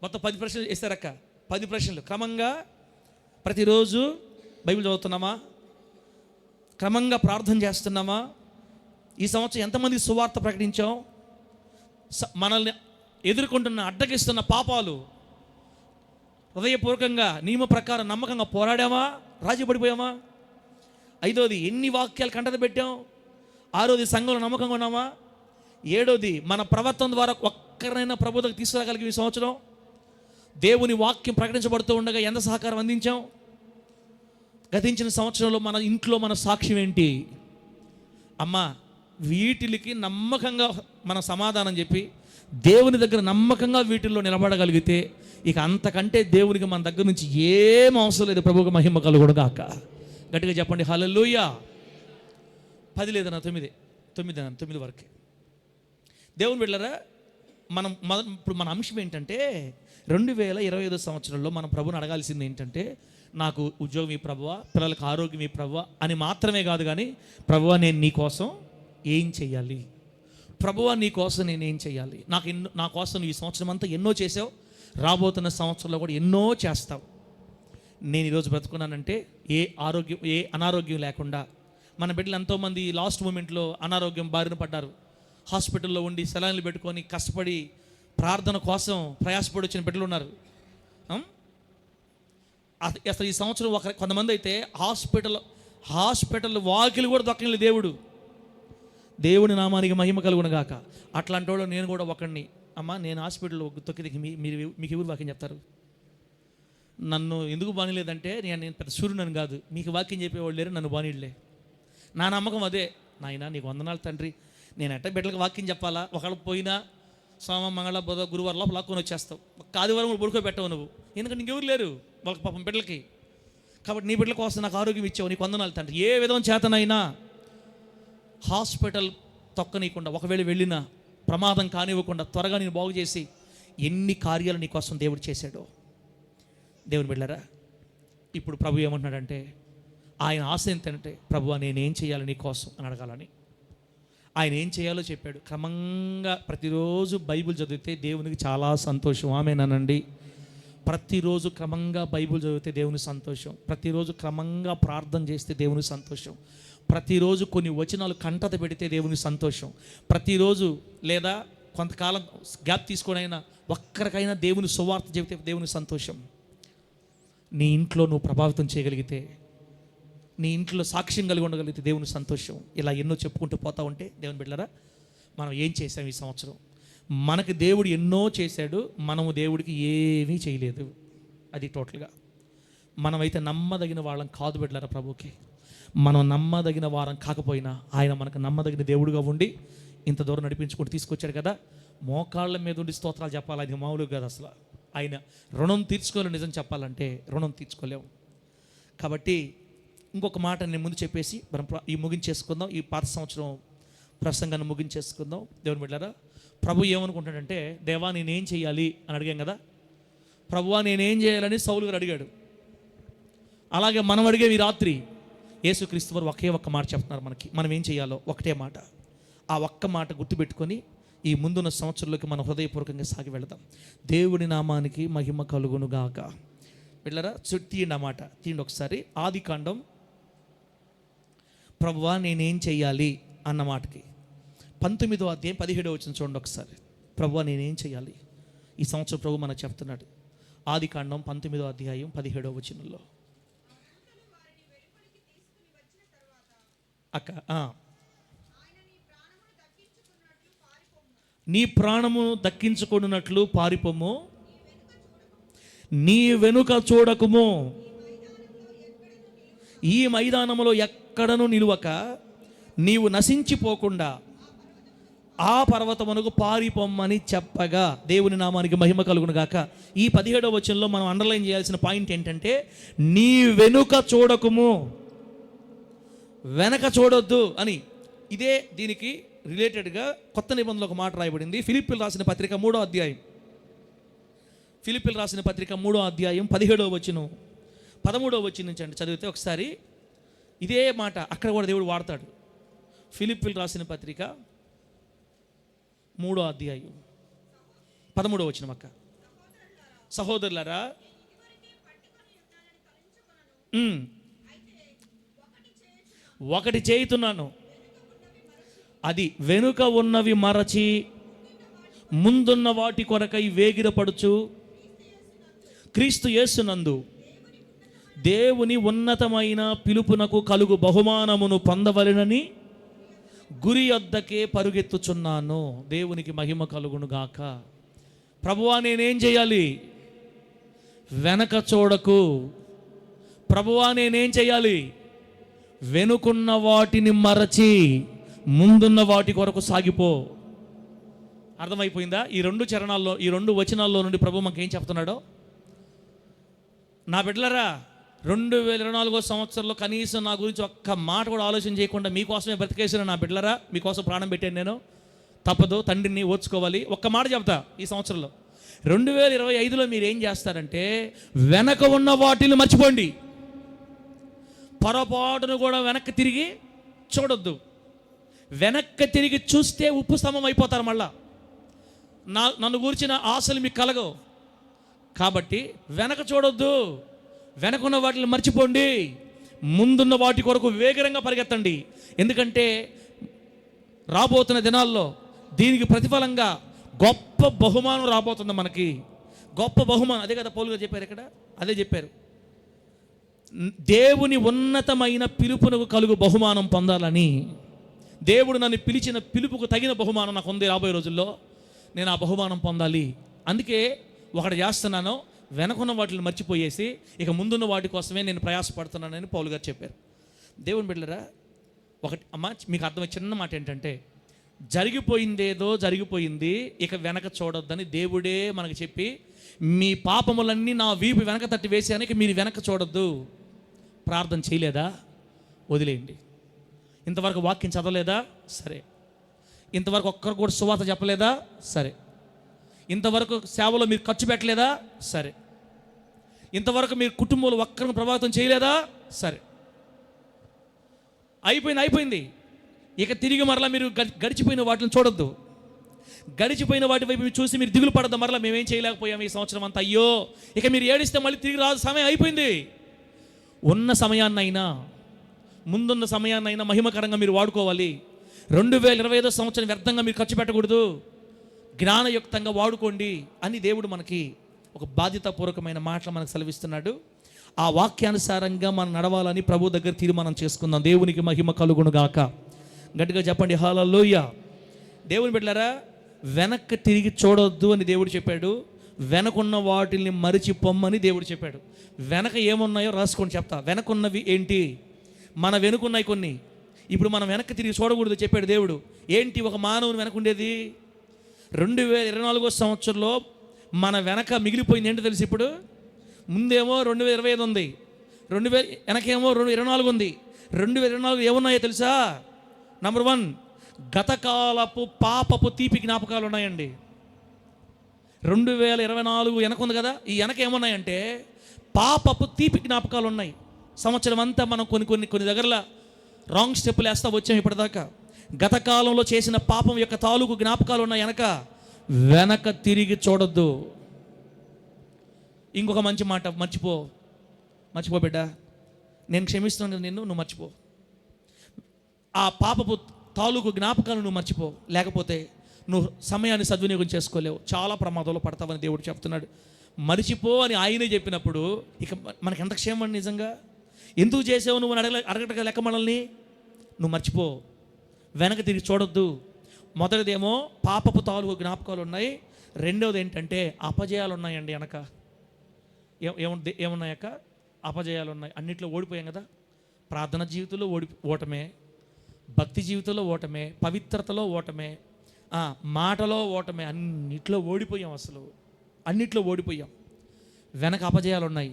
మొత్తం 10 ప్రశ్నలు వేస్తారక్క. 10 ప్రశ్నలు క్రమంగా ప్రతిరోజు బైబిల్ చదువుతున్నామా? క్రమంగా ప్రార్థన చేస్తున్నామా? ఈ సంవత్సరం ఎంతమంది సువార్త ప్రకటించాం? మనల్ని ఎదుర్కొంటున్న అడ్డగిస్తున్న పాపాలు హృదయపూర్వకంగా నియమ ప్రకారం నమ్మకంగా పోరాడామా? రాజీ పడిపోయామా? 5వది, ఎన్ని వాక్యాలు కంటత పెట్టాం? 6వది, సంఘంలో నమ్మకంగా ఉన్నామా? 7వది, మన ప్రవర్తన ద్వారా ఒక్కరినైనా ప్రభువుకు తీసుకురాగలిగి ఈ సంవత్సరం దేవుని వాక్యం ప్రకటించబడుతూ ఉండగా ఎంత సహకారం అందించాం? గతించిన సంవత్సరంలో మన ఇంట్లో మన సాక్ష్యం ఏంటి? అమ్మా, వీటికి నమ్మకంగా మన సమాధానం చెప్పి దేవుని దగ్గర నమ్మకంగా వీటిల్లో నిలబడగలిగితే ఇక అంతకంటే దేవునికి మన దగ్గర నుంచి ఏం అవసరం లేదు. ప్రభువుకు మహిమ కలుగును గాక. గట్టిగా చెప్పండి హల్లెలూయా. 10 లేదన్నా 9 వరకే. దేవుని బిడ్డలారా, ఇప్పుడు మన అంశం ఏంటంటే 2025 సంవత్సరంలో మనం ప్రభువుని అడగాల్సింది ఏంటంటే, నాకు ఉద్యోగం ఈ ప్రభువా, పిల్లలకు ఆరోగ్యం ఈ ప్రభువా అని మాత్రమే కాదు, కానీ ప్రభువా నేను నీ కోసం ఏం చెయ్యాలి? ప్రభువా నీ కోసం నేనేం చెయ్యాలి? నా కోసం ఈ సంవత్సరం అంతా ఎన్నో చేసావు, రాబోతున్న సంవత్సరంలో కూడా ఎన్నో చేస్తావు. నేను ఈరోజు బ్రతుకున్నానంటే ఏ అనారోగ్యం లేకుండా. మన బిడ్డలు ఎంతోమంది లాస్ట్ మూమెంట్లో అనారోగ్యం బారిన పడ్డారు. హాస్పిటల్లో ఉండి సెలైన్లు పెట్టుకొని కష్టపడి ప్రార్థన కోసం ప్రయాసపడి వచ్చిన బిడ్డలు ఉన్నారు. అసలు ఈ సంవత్సరం కొంతమంది అయితే హాస్పిటల్ వాకిలు కూడా దొక్కని దేవుని నామానికి మహిమ కలుగును గాక. అట్లాంటి వాళ్ళు నేను కూడా ఒకడిని. అమ్మ, నేను హాస్పిటల్లో తొక్కిదికి మీకు ఎవరు వాక్యం చెప్తారు? నన్ను ఎందుకు బానిలేదంటే నేను పెద్ద సూర్యునని కాదు, మీకు వాక్యం చెప్పేవాళ్ళు లేరు, నన్ను బానిలే. నా నమ్మకం అదే. నాయన నీకు వందనాలు తండ్రి, నేను ఎట్ట బిడ్డలకు వాక్యం చెప్పాలా? ఒకళ్ళు పోయినా సోమ, మంగళ, బుధ, గురువారం లోపల లాక్కొని వచ్చేస్తావు. ఆదివారం పడుకోబెట్టావు నువ్వు, ఎందుకంటే ఇంకెవరు లేరు వాళ్ళకి పాపం బిడ్డలకి. కాబట్టి నీ బిడ్డల కోసం నాకు ఆరోగ్యం ఇచ్చావు, నీకు వందనాలు తండ్రి. ఏ విధం చేతనైనా హాస్పిటల్ తొక్కనీయకుండా, ఒకవేళ వెళ్ళినా ప్రమాదం కానివ్వకుండా త్వరగా నేను బాగు చేసి ఎన్ని కార్యాలు నీ కోసం దేవుడు చేశాడో. దేవుని బిడ్డలారా, ఇప్పుడు ప్రభు ఏమంటున్నాడంటే, ఆయన ఆశ ఏంటంటే, ప్రభువా నేనేం చేయాలి నీ కోసం అని అడగాలని. ఆయన ఏం చేయాలో చెప్పాడు. క్రమంగా ప్రతిరోజు బైబిల్ చదివితే దేవునికి చాలా సంతోషం. ఆమేనండి. ప్రతిరోజు క్రమంగా బైబిల్ చదివితే దేవుని సంతోషం. ప్రతిరోజు క్రమంగా ప్రార్థన చేస్తే దేవుని సంతోషం. ప్రతిరోజు కొన్ని వచనాలు కంటత పెడితే దేవుని సంతోషం. ప్రతిరోజు లేదా కొంతకాలం గ్యాప్ తీసుకొనైనా ఒక్కరికైనా దేవుని సువార్త చెబితే దేవుని సంతోషం. నీ ఇంట్లో నువ్వు ప్రభావితం చేయగలిగితే, నీ ఇంట్లో సాక్ష్యం కలిగి ఉండగలిగితే దేవుని సంతోషం. ఇలా ఎన్నో చెప్పుకుంటూ పోతా ఉంటే దేవుని బిడ్డలారా, మనం ఏం చేసాం ఈ సంవత్సరం? మనకి దేవుడు ఎన్నో చేశాడు, మనము దేవుడికి ఏమీ చేయలేదు. అది టోటల్గా. మనమైతే నమ్మదగిన వాళ్ళం కాదు బిడ్డలారా ప్రభుకి. మనం నమ్మదగిన వారం కాకపోయినా ఆయన మనకు నమ్మదగిన దేవుడుగా ఉండి ఇంత దూరం నడిపించుకుంటూ తీసుకొచ్చాడు కదా. మోకాళ్ళ మీద ఉండి స్తోత్రాలు చెప్పాలి, అది మామూలు కాదు అసలు. ఆయన రుణం తీర్చుకోలేము. నిజం చెప్పాలంటే రుణం తీర్చుకోలేము. కాబట్టి ఇంకొక మాట నేను ముందు చెప్పేసి మనం ముగించేసుకుందాం. ఈ పాత సంవత్సరం ప్రసంగాన్ని ముగించేసుకుందాం. దేవుని బిడ్డలారా, ప్రభు ఏమనుకుంటాడంటే, దేవా నేనేం చేయాలి అని అడిగాం కదా. ప్రభువా నేనేం చేయాలని సౌలు గారు అడిగాడు. అలాగే మనం అడిగే ఈ రాత్రి యేసుక్రీస్తు వారు ఒకే ఒక్క మాట చెప్తున్నారు మనకి. మనం ఏం చేయాలో ఒకటే మాట. ఆ ఒక్క మాట గుర్తుపెట్టుకొని ఈ ముందున్న సంవత్సరంలోకి మనం హృదయపూర్వకంగా సాగి వెళదాం. దేవుని నామానికి మహిమ కలుగును గాక. బిడ్డలారా, తీయండి ఆ మాట, తీయండి ఒకసారి. ఆదికాండం ప్రభువా నేనేం చెయ్యాలి అన్న మాటకి 19వ అధ్యాయం 17వ వచనం చూడండి ఒకసారి. ప్రభువా నేనేం చెయ్యాలి ఈ సంవత్సరం ప్రభు మనకు చెప్తున్నాడు. ఆదికాండం 19వ అధ్యాయం 17వ వచనంలో అక్క నీ ప్రాణమును దక్కించుకొనున్నట్లు పారిపోము, నీ వెనుక చూడకుము, ఈ మైదానములో ఎక్కడను నిలువక నీవు నశించిపోకుండా ఆ పర్వతమునకు పారిపోమ్మని చెప్పగా. దేవుని నామానికి మహిమ కలుగును గాక. ఈ 17వ వచనంలో మనం అండర్లైన్ చేయాల్సిన పాయింట్ ఏంటంటే, నీ వెనుక చూడకుము, వెనక చూడొద్దు అని. ఇదే దీనికి రిలేటెడ్గా కొత్త నిబంధనలో ఒక మాట రాయబడింది. ఫిలిప్పీలు రాసిన పత్రిక 3వ అధ్యాయం, ఫిలిప్పీలు రాసిన పత్రిక 3వ అధ్యాయం 17వ వచనం 13వ వచనం నుంచి అండి చదివితే ఒకసారి ఇదే మాట అక్కడ కూడా దేవుడు వాడతాడు. ఫిలిప్పీలు రాసిన పత్రిక 3వ అధ్యాయం 13వ వచనం. అక్క, సహోదరులారా, ఒకటి చేయుతున్నాను, అది వెనుక ఉన్నవి మరచి ముందున్న వాటి కొరకై వేగిరపడుచు క్రీస్తు యేసునందు దేవుని ఉన్నతమైన పిలుపునకు కలుగు బహుమానమును పొందవలెనని గురి యొద్దకే పరుగెత్తుచున్నాను. దేవునికి మహిమ కలుగును గాక. ప్రభువా, నేనేం చేయాలి? వెనక చూడకు. ప్రభువా, నేనేం చేయాలి? వెనుకున్న వాటిని మరచి ముందున్న వాటి కొరకు సాగిపో. అర్థమైపోయిందా? ఈ 2 చరణాల్లో, ఈ 2 వచనాల్లో నుండి ప్రభు మాకు ఏం చెప్తున్నాడో? నా బిడ్డలరా, 2024 సంవత్సరంలో కనీసం నా గురించి ఒక్క మాట కూడా ఆలోచన చేయకుండా మీకోసమే బ్రతికేసిన నా బిడ్డలరా, మీకోసం ప్రాణం పెట్టాను నేను. తప్పదు, తండ్రిని ఓర్చుకోవాలి. ఒక్క మాట చెప్తా, ఈ సంవత్సరంలో 2025లో మీరు ఏం చేస్తారంటే, వెనక ఉన్న వాటిని మర్చిపోండి. పొరపాటును కూడా వెనక్కి తిరిగి చూడొద్దు. వెనక్కి తిరిగి చూస్తే ఉప్పు స్తంభం అయిపోతారు. మళ్ళా నన్ను గురించిన ఆశలు మీకు కలగవు. కాబట్టి వెనక చూడొద్దు, వెనకున్న వాటిని మర్చిపోండి, ముందున్న వాటి కొరకు వేగరంగా పరిగెత్తండి. ఎందుకంటే రాబోతున్న దినాల్లో దీనికి ప్రతిఫలంగా గొప్ప బహుమానం రాబోతుంది మనకి. గొప్ప బహుమానం అదే కదా పౌలు గారు చెప్పారు ఇక్కడ, అదే చెప్పారు. దేవుని ఉన్నతమైన పిలుపునకు కలుగు బహుమానం పొందాలని. దేవుడు నన్ను పిలిచిన పిలుపుకు తగిన బహుమానం నాకు ఉంది. రాబోయే రోజుల్లో నేను ఆ బహుమానం పొందాలి. అందుకే ఒకటి చేస్తున్నాను, వెనకున్న వాటిని మర్చిపోయేసి ఇక ముందున్న వాటి కోసమే నేను ప్రయాసపడుతున్నానని పౌలు గారు చెప్పారు. దేవుని బిడ్డలారా, ఒకటి అమ్మ మీకు అర్థమయ్యే చిన్న మాట ఏంటంటే, జరిగిపోయిందేదో జరిగిపోయింది, ఇక వెనక చూడొద్దని దేవుడే మనకు చెప్పి, మీ పాపములన్నీ నా వీపు వెనక తట్టి వేసాను, ఇక మీరు వెనక చూడొద్దు. ప్రార్థన చేయలేదా? వదిలేయండి. ఇంతవరకు వాక్యం చదవలేదా? సరే. ఇంతవరకు ఒక్కరు కూడా సువార్త చెప్పలేదా? సరే. ఇంతవరకు సేవలో మీరు ఖర్చు పెట్టలేదా? సరే. ఇంతవరకు మీరు కుటుంబంలో ఒక్కరిని ప్రభావితం చేయలేదా? సరే. అయిపోయింది. ఇక తిరిగి మరలా మీరు గడిచిపోయిన వాటిని చూడొద్దు. గడిచిపోయిన వాటి వైపు మీరు చూసి మీరు దిగులు పడద్దు. మరలా మేమేం చేయలేకపోయాము ఈ సంవత్సరం అంతా, అయ్యో ఇక మీరు ఏడిస్తే మళ్ళీ తిరిగి రాదు, సమయం అయిపోయింది. ఉన్న సమయాన్నైనా, ముందున్న సమయాన్నైనా మహిమకరంగా మీరు వాడుకోవాలి. 2025 సంవత్సరం వ్యర్థంగా మీరు ఖర్చు పెట్టకూడదు, జ్ఞానయుక్తంగా వాడుకోండి అని దేవుడు మనకి ఒక బాధ్యతాపూర్వకమైన మాటలు మనకు సెలవిస్తున్నాడు. ఆ వాక్యానుసారంగా మనం నడవాలని ప్రభు దగ్గర తీర్మానం చేసుకుందాం. దేవునికి మహిమ కలుగును గాక. గట్టిగా చెప్పండి హల్లెలూయా. దేవుని బిడ్డలారా, వెనక్కి తిరిగి చూడొద్దు అని దేవుడు చెప్పాడు. వెనకున్న వాటిని మరిచి పొమ్మని దేవుడు చెప్పాడు. వెనక ఏమున్నాయో రాసుకొని చెప్తా. వెనకున్నవి ఏంటి? మన వెనుకున్నాయి కొన్ని. ఇప్పుడు మనం వెనక్కి తిరిగి చూడకూడదు చెప్పాడు దేవుడు. ఏంటి ఒక మానవుని వెనకుండేది? 2024 సంవత్సరంలో మన వెనక మిగిలిపోయింది ఏంటో తెలుసు. ఇప్పుడు ముందేమో 2025 ఉంది, వెనకేమో 2024 ఉంది. 2024 ఏమున్నాయో తెలుసా? నంబర్ 1, గతకాలపు పాపపు తీపి జ్ఞాపకాలు ఉన్నాయండి. 2024 వెనక ఉంది కదా, ఈ వెనక ఏమున్నాయంటే పాపపు తీపి జ్ఞాపకాలు ఉన్నాయి. సంవత్సరం అంతా మనం కొన్ని దగ్గరలో రాంగ్ స్టెప్పులు వేస్తా వచ్చాం ఇప్పటిదాకా. గత కాలంలో చేసిన పాపం యొక్క తాలూకు జ్ఞాపకాలు ఉన్నాయి వెనక తిరిగి చూడొద్దు. ఇంకొక మంచి మాట, మర్చిపో బిడ్డ, నేను క్షమిస్తున్నాను నిన్ను, నువ్వు మర్చిపో. ఆ పాపపు తాలూకు జ్ఞాపకాలు నువ్వు మర్చిపో, లేకపోతే నువ్వు సమయాన్ని సద్వినియోగం చేసుకోలేవు, చాలా ప్రమాదంలో పడతావని దేవుడు చెప్తున్నాడు. మర్చిపో అని ఆయనే చెప్పినప్పుడు ఇక మనకి ఎంత క్షేమం నిజంగా. ఎందుకు చేసావు నువ్వు అడగటగా లెక్క మనల్ని? నువ్వు మర్చిపో, వెనక తిరిగి చూడొద్దు. మొదటిదేమో పాపపు తాలూకు జ్ఞాపకాలు ఉన్నాయి, రెండవది ఏంటంటే అపజయాలు ఉన్నాయండి. వెనక ఏమున్నాయక్క? అపజయాలు ఉన్నాయి. అన్నిట్లో ఓడిపోయాం కదా. ప్రార్థన జీవితంలో ఓటమే, భక్తి జీవితంలో ఓటమే, పవిత్రతలో ఓటమే, మాటలో ఓటమే, అన్నిట్లో ఓడిపోయాం. అసలు అన్నిట్లో ఓడిపోయాం. వెనక అపజయాలు ఉన్నాయి,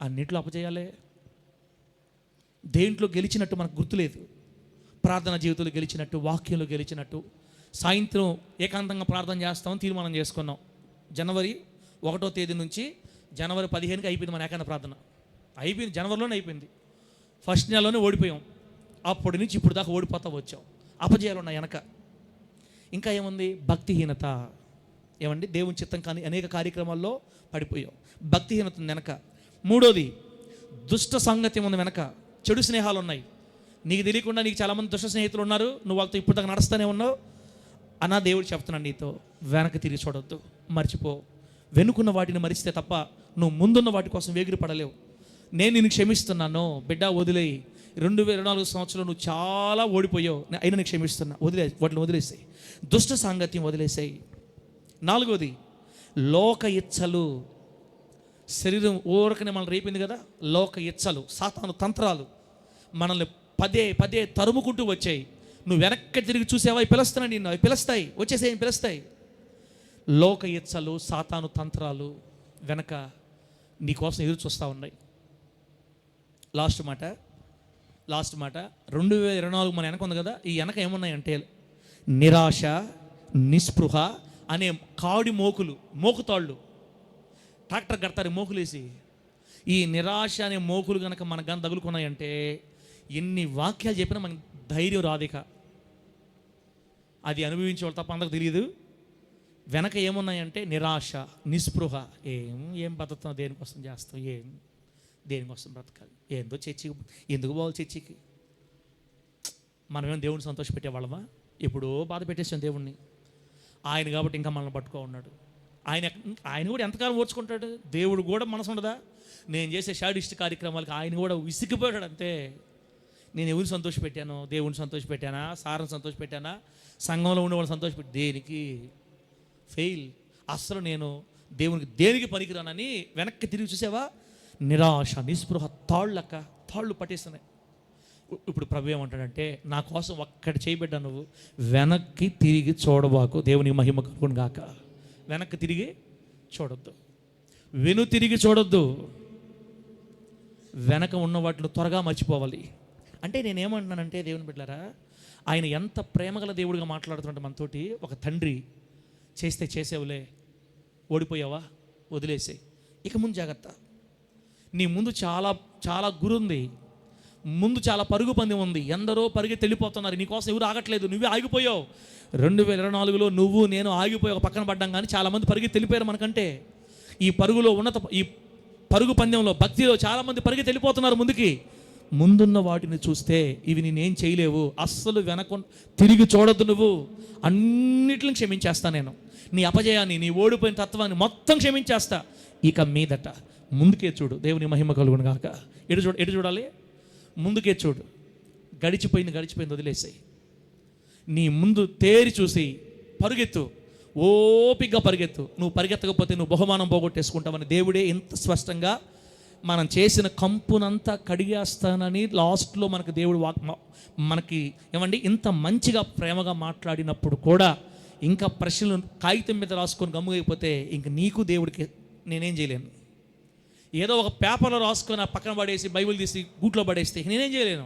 అన్నిట్లో అపజయాలే. దేంట్లో గెలిచినట్టు మనకు గుర్తులేదు. ప్రార్థన జీవితంలో గెలిచినట్టు, వాక్యంలో గెలిచినట్టు. సాయంత్రం ఏకాంతంగా ప్రార్థన చేస్తామని తీర్మానం చేసుకున్నాం. జనవరి 1వ తేదీ నుంచి జనవరి 15కి అయిపోయింది మన ఏకాంత ప్రార్థన. అయిపోయింది, జనవరిలోనే అయిపోయింది. ఫస్ట్ నెలలోనే ఓడిపోయాం. అప్పటి నుంచి ఇప్పుడు దాకా ఓడిపోతా వచ్చాం. అపజయాలు ఉన్నాయి వెనక. ఇంకా ఏముంది? భక్తిహీనత. ఏమండి? దేవుని చిత్తం కానీ అనేక కార్యక్రమాల్లో పడిపోయాం. భక్తిహీనత ఉంది వెనక. మూడోది దుష్ట సాంగత్యం ఉంది వెనక. చెడు స్నేహాలు ఉన్నాయి. నీకు తెలియకుండా నీకు చాలామంది దుష్ట స్నేహితులు ఉన్నారు. నువ్వు వాళ్ళతో ఇప్పుడు దాకా నడుస్తూనే ఉన్నావు. అన్నా దేవుడు చెప్తున్నాడు నీతో, వెనక తిరిగి చూడొద్దు, మర్చిపో. వెనుకున్న వాటిని మరిస్తే తప్ప నువ్వు ముందున్న వాటి కోసం వేగిరి పడలేవు. నేను నిన్ను క్షమిస్తున్నాను బిడ్డ, వదిలేయి. 2024 సంవత్సరంలో నువ్వు చాలా ఓడిపోయావు, అయినా నీకు క్షమిస్తున్నా. వాటిని వదిలేసాయి. దుష్ట సాంగత్యం వదిలేసాయి. నాలుగోది లోక ఇచ్చలు. శరీరం ఊరకనే మనల్ని రేపింది కదా. లోక ఇచ్చలు, సాతాను తంత్రాలు మనల్ని పదే పదే తరుముకుంటూ వచ్చాయి. నువ్వు వెనక్కి తిరిగి చూసావా? పిలుస్తున్నాయి నిన్ను, అవి పిలుస్తాయి, వచ్చేసేవి పిలుస్తాయి. లోక ఇచ్చలు, సాతాను తంత్రాలు వెనక నీకోసం ఎదురు చూస్తూ ఉన్నాయి. లాస్ట్ మాట 2024 మన వెనక ఉంది కదా. ఈ వెనక ఏమున్నాయంటే నిరాశ, నిస్పృహ అనే కాడి మోకుతాళ్ళు. ట్రాక్టర్ కడతారు మోకులేసి. ఈ నిరాశ అనే మోకులు కనుక మనకు కానీ తగులుకున్నాయంటే ఎన్ని వాక్యాలు చెప్పినా మనకు ధైర్యం రాదిక. అది అనుభవించేవాళ్ళు తప్ప అందరికి తెలియదు. వెనక ఏమున్నాయంటే నిరాశ, నిస్పృహ. ఏం బతుకుతాం, దేనికోసం చేస్తాం, దేనికోసం బ్రతకాలి, ఏందో చర్చికి ఎందుకు పోవాలి చర్చికి. మనమేమో దేవుడిని సంతోషపెట్టేవాళ్ళమా? ఎప్పుడో బాధ పెట్టేసాం దేవుణ్ణి. ఆయన కాబట్టి ఇంకా మనల్ని పట్టుకో ఉన్నాడు. ఆయన కూడా ఎంతకాలం ఓర్చుకుంటాడు? దేవుడు కూడా మనసు ఉండదా? నేను చేసే షాడిస్ట్ కార్యక్రమాలకి ఆయన కూడా విసిగిపోయాడు. అంతే. నేను ఎవరిని సంతోషపెట్టాను? దేవుడిని సంతోషపెట్టానా? సార్ని సంతోషపెట్టానా? సంఘంలో ఉండేవాళ్ళని సంతోషపెట్టి దేనికి? ఫెయిల్. అస్సలు నేను దేవునికి దేనికి పనికిరానని వెనక్కి తిరిగి చూసావా? నిరాశ, నిస్పృహ, తాళ్ళు పట్టేస్తున్నాయి. ఇప్పుడు ప్రభు ఏమంటాడంటే, నా కోసం ఒక్కటి చేయబడ్డా, నువ్వు వెనక్కి తిరిగి చూడబాకు. దేవుని మహిమ కలుగును గాక. వెనక్కి తిరిగి చూడొద్దు, తిరిగి చూడొద్దు. వెనక ఉన్న వాటిని త్వరగా మర్చిపోవాలి. అంటే నేనేమంటున్నానంటే, దేవుని బిడ్డలారా, ఆయన ఎంత ప్రేమగల దేవుడిగా మాట్లాడుతుంటే మనతోటి. ఒక తండ్రి చేస్తే చేసేవులే, ఓడిపోయావా, వదిలేసే, ఇక ముందు జాగ్రత్త. నీ ముందు చాలా చాలా గురి ఉంది, ముందు చాలా పరుగు పందెం ఉంది. ఎందరో పరిగెత్తి వెళ్ళిపోతున్నారు, నీకోసం ఎవరు ఆగట్లేదు, నువ్వే ఆగిపోయావు. 2024లో నువ్వు నేను ఆగిపోయి ఒక పక్కన పడ్డాం, కానీ చాలామంది పరిగెత్తి వెళ్ళిపోయారు మనకంటే. ఈ పరుగులో ఈ పరుగు పందెంలో, భక్తిలో చాలామంది పరిగెత్తి వెళ్ళిపోతున్నారు ముందుకి. ముందున్న వాటిని చూస్తే ఇవి నేనేం చేయలేవు. అస్సలు తిరిగి చూడొద్దు. నువ్వు అన్నిటిని క్షమించేస్తా నేను. నీ అపజయాన్ని, నీ ఓడిపోయిన తత్వాన్ని మొత్తం క్షమించేస్తా. ఇక మీదట ముందుకే చూడు. దేవుని మహిమ కలుగును గాక. ఎటు చూడాలి? ముందుకే చూడు. గడిచిపోయింది వదిలేసాయి. నీ ముందు తేరి చూసి పరుగెత్తు, ఓపికగా పరిగెత్తు. నువ్వు పరిగెత్తకపోతే నువ్వు బహుమానం పోగొట్టేసుకుంటావని దేవుడే ఇంత స్పష్టంగా మనం చేసిన కంపునంతా కడిగేస్తానని లాస్ట్లో మనకు దేవుడు మనకి ఏమండి ఇంత మంచిగా ప్రేమగా మాట్లాడినప్పుడు కూడా ఇంకా ప్రశ్నలు కాగితం మీద రాసుకొని గమ్ముగైపోతే ఇంక నీకు దేవుడికి నేనేం చేయలేను. ఏదో ఒక పేపర్లో రాసుకొని ఆ పక్కన పడేసి బైబిల్ తీసి గూట్లో పడేస్తే నేనేం చేయలేను.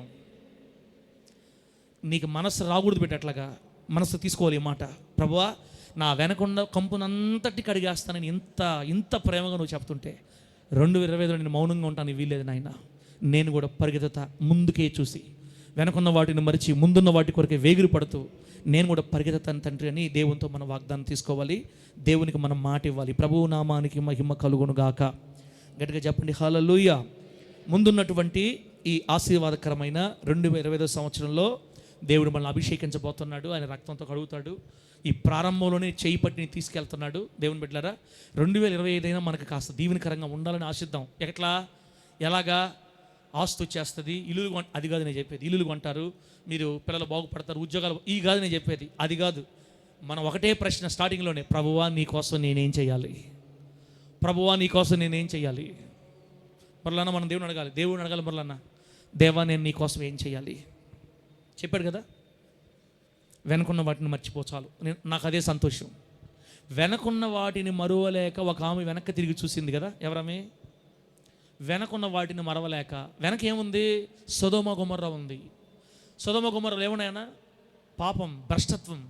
నీకు మనసు రాకూడదు పెట్టేట్లాగా మనసు తీసుకోవాలి ఈ మాట. ప్రభువా, నా వెనకుండా కంపునంతటి కడిగేస్తానని ఇంత ప్రేమగా నువ్వు చెప్తుంటే 2025లో నేను మౌనంగా ఉంటాను వీల్లేదు నాయన. నేను కూడా పరిగెత్తుతా, ముందుకే చూసి వెనకున్న వాటిని మరిచి ముందున్న వాటి కొరకే వేగిరి పడుతూ నేను కూడా పరిగెత్తాను తండ్రి అని దేవునితో మనం వాగ్దానం తీసుకోవాలి. దేవునికి మనం మాట ఇవ్వాలి. ప్రభువు నామానికి మహిమ కలుగును గాక. గట్టిగా చెప్పండి హల్లెలూయా. ముందున్నటువంటి ఈ ఆశీర్వాదకరమైన 2025 సంవత్సరంలో దేవుడు మనల్ని అభిషేకించబోతున్నాడు. ఆయన రక్తంతో కడుగుతాడు. ఈ ప్రారంభంలోనే చేయి పట్టిని తీసుకెళ్తున్నాడు. దేవుని బిడ్డలారా, 2025 అయినా మనకు కాస్త దీవెనకరంగా ఉండాలని ఆశిద్దాం. ఎలాగా ఆస్తి వచ్చేస్తుంది, ఇల్లులు అది కాదు నేను చెప్పేది. ఇల్లులు కొంటారు, మీరు పిల్లలు బాగుపడతారు, ఉద్యోగాలు, ఈ కాదు నేను చెప్పేది. అది కాదు. మనం ఒకటే ప్రశ్న స్టార్టింగ్లోనే, ప్రభువా నీ కోసం నేనేం చేయాలి, ప్రభువా నీ కోసం నేనేం చేయాలి. మరలన్నా మనం దేవుని అడగాలి. మరలన్నా, దేవా నేను నీ కోసం ఏం చేయాలి చెప్పాడు కదా. వెనకున్న వాటిని మర్చిపోచాలు, నాకు అదే సంతోషం. వెనకున్న వాటిని మరువలేక ఒక ఆమె వెనక్కి తిరిగి చూసింది కదా. ఎవరమే? వెనకున్న వాటిని మరవలేక. వెనక ఏముంది? సొదొమ గొమొర్రా ఉంది. సొదొమ గొమొర్రాలు ఏమున్నాయన్నా? పాపం, భ్రష్టత్వం.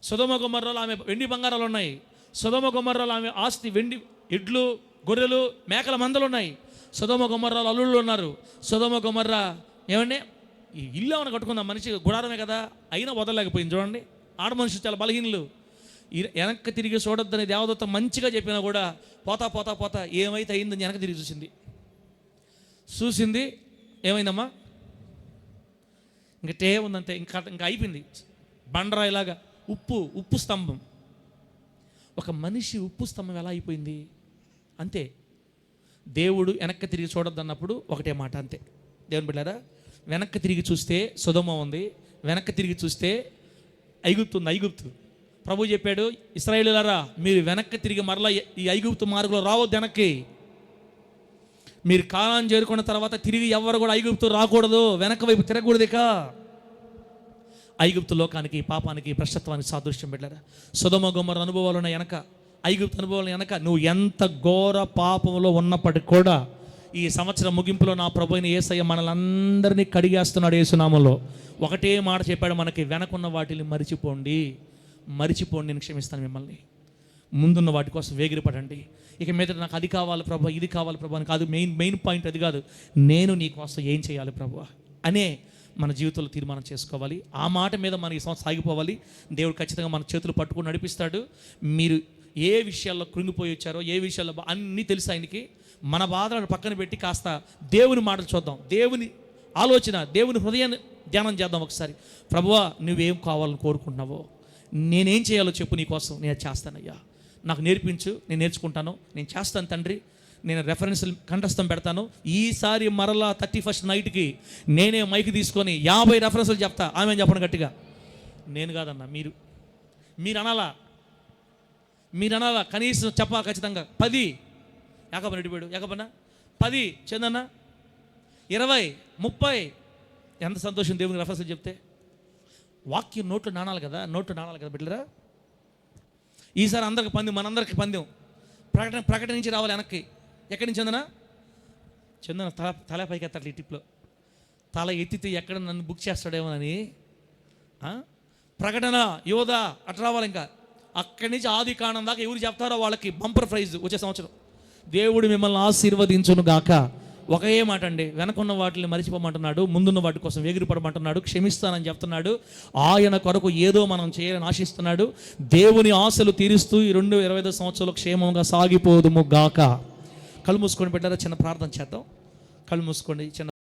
సొదొమ గొమొర్రాలో ఆమె వెండి బంగారాలు ఉన్నాయి. సొదొమ గొమొర్రాలో ఆమె ఆస్తి, వెండి, ఎడ్లు, గొర్రెలు, మేకల మందలు ఉన్నాయి. సొదొమ గొమొర్రాలో అల్లుళ్ళు ఉన్నారు. సొదొమ గొమొర్రా ఏమండి, ఈ ఇల్లు ఏమైనా కట్టుకుందాం, మనిషి గుడారమే కదా, అయినా వదలలేకపోయింది. చూడండి, ఆడ మనుషులు చాలా బలహీనులు. వెనక్కి తిరిగి చూడొద్దని దేవదత్త మంచిగా చెప్పినా కూడా పోతా పోతా పోతా ఏమైతే అయిందని వెనక్కి తిరిగి చూసింది. ఏమైందమ్మా? ఇంకటే ఉందంతే, ఇంకా అయిపోయింది. బండరాయిలాగా ఉప్పు స్తంభం. ఒక మనిషి ఉప్పు స్తంభం ఎలా అయిపోయింది? అంతే. దేవుడు వెనక్కి తిరిగి చూడొద్దన్నప్పుడు ఒకటే మాట, అంతే. దేవుని బిడ్డారా, వెనక్కి తిరిగి చూస్తే సొదొమ ఉంది, వెనక్కి తిరిగి చూస్తే ఐగుప్తు ఉంది. ఐగుప్తు ప్రభు చెప్పాడు, ఇశ్రాయేలులారా మీరు వెనక్కి తిరిగి మరలా ఈ ఐగుప్తు మార్గంలో రావద్దు. వెనక్కి మీరు కాలాన్ని చేరుకున్న తర్వాత తిరిగి ఎవరు కూడా ఐగుప్తు రాకూడదు, వెనక వైపు తిరగకూడదు. ఇక ఐగుప్తు లోకానికి, పాపానికి, భ్రష్టత్వానికి సాదృశ్యం పెట్టారా. సొదొమ గొమొర్రా అనుభవాలు ఉన్న వెనక, ఐగుప్తు అనుభవాలు వెనక నువ్వు ఎంత ఘోర పాపంలో ఉన్నప్పటికి కూడా ఈ సంవత్సరం ముగింపులో నా ప్రభు అయిన యేసయ్య మనలందరినీ కడిగేస్తున్నాడు యేసునామంలో. ఒకటే మాట చెప్పాడు మనకి, వెనకున్న వాటిని మరిచిపోండి, నేను క్షమిస్తాను మిమ్మల్ని. ముందున్న వాటి కోసం వేగిరపడండి. ఇక మీద నాకు అది కావాలి ప్రభు, ఇది కావాలి ప్రభు అని కాదు. మెయిన్ పాయింట్ అది కాదు. నేను నీ కోసం ఏం చేయాలి ప్రభు అనే మన జీవితంలో తీర్మానం చేసుకోవాలి. ఆ మాట మీద మన ఈ సంవత్సరం సాగిపోవాలి. దేవుడు ఖచ్చితంగా మన చేతులు పట్టుకుని నడిపిస్తాడు. మీరు ఏ విషయాల్లో కృంగిపోయి వచ్చారో, ఏ విషయాల్లో అన్నీ తెలుసు ఆయనకి. మన బాధలను పక్కన పెట్టి కాస్త దేవుని మాటలు చూద్దాం, దేవుని ఆలోచన, దేవుని హృదయాన్ని ధ్యానం చేద్దాం ఒకసారి. ప్రభువా నువ్వేం కావాలని కోరుకుంటున్నావో, నేనేం చేయాలో చెప్పు, నీ కోసం నేను చేస్తానయ్యా, నాకు నేర్పించు, నేను నేర్చుకుంటాను, నేను చేస్తాను తండ్రి. నేను రెఫరెన్స్లు కంఠస్థం పెడతాను. ఈసారి మరలా 31st నైట్కి నేనే మైక్ తీసుకొని 50 రెఫరెన్స్లు చెప్తా. ఆమె చెప్పండి గట్టిగా. నేను కాదన్నా, మీరు అనాలా కనీసం చెప్పాలి ఖచ్చితంగా. 10 యాకబ్ రెడ్డిపోయాడు, యాకబన్నా 10 చందన్న 20 30. ఎంత సంతోషం దేవునికి రెఫరెన్స్లు చెప్తే. వాక్యం నోట్లు నానాలి కదా బిడ్డరా. ఈసారి అందరికి పందెం, మనందరికి పందెం. ప్రకటించి రావాలి వెనక్కి. ఎక్కడి నుంచి చందన తల పైకి ఎత్తాడు. ఈ టిప్లో తల ఎత్తితే ఎక్కడ నన్ను బుక్ చేస్తాడేమోనని. ప్రకటన యోధా అట్లా రావాలి. ఇంకా అక్కడి నుంచి ఆది కాండం దాకా ఎవరు చెప్తారో వాళ్ళకి బంపర్ ప్రైజ్ వచ్చే సంవత్సరం. దేవుడు మిమ్మల్ని ఆశీర్వదించును గాక. ఒకే మాట అండి, వెనకున్న వాటిని మరిచిపోమంటున్నాడు, ముందున్న వాటి కోసం ఎగిరిపడమంటున్నాడు, క్షమిస్తానని చెప్తున్నాడు. ఆయన కొరకు ఏదో మనం చేయాలని ఆశిస్తున్నాడు. దేవుని ఆశలు తీరుస్తూ ఈ 2025 సంవత్సరంలో క్షేమంగా సాగిపోదుము గాక. కళ్ళు మూసుకొని పెట్టారా, చిన్న ప్రార్థన చేద్దాం. కళ్ళు మూసుకోండి. చిన్న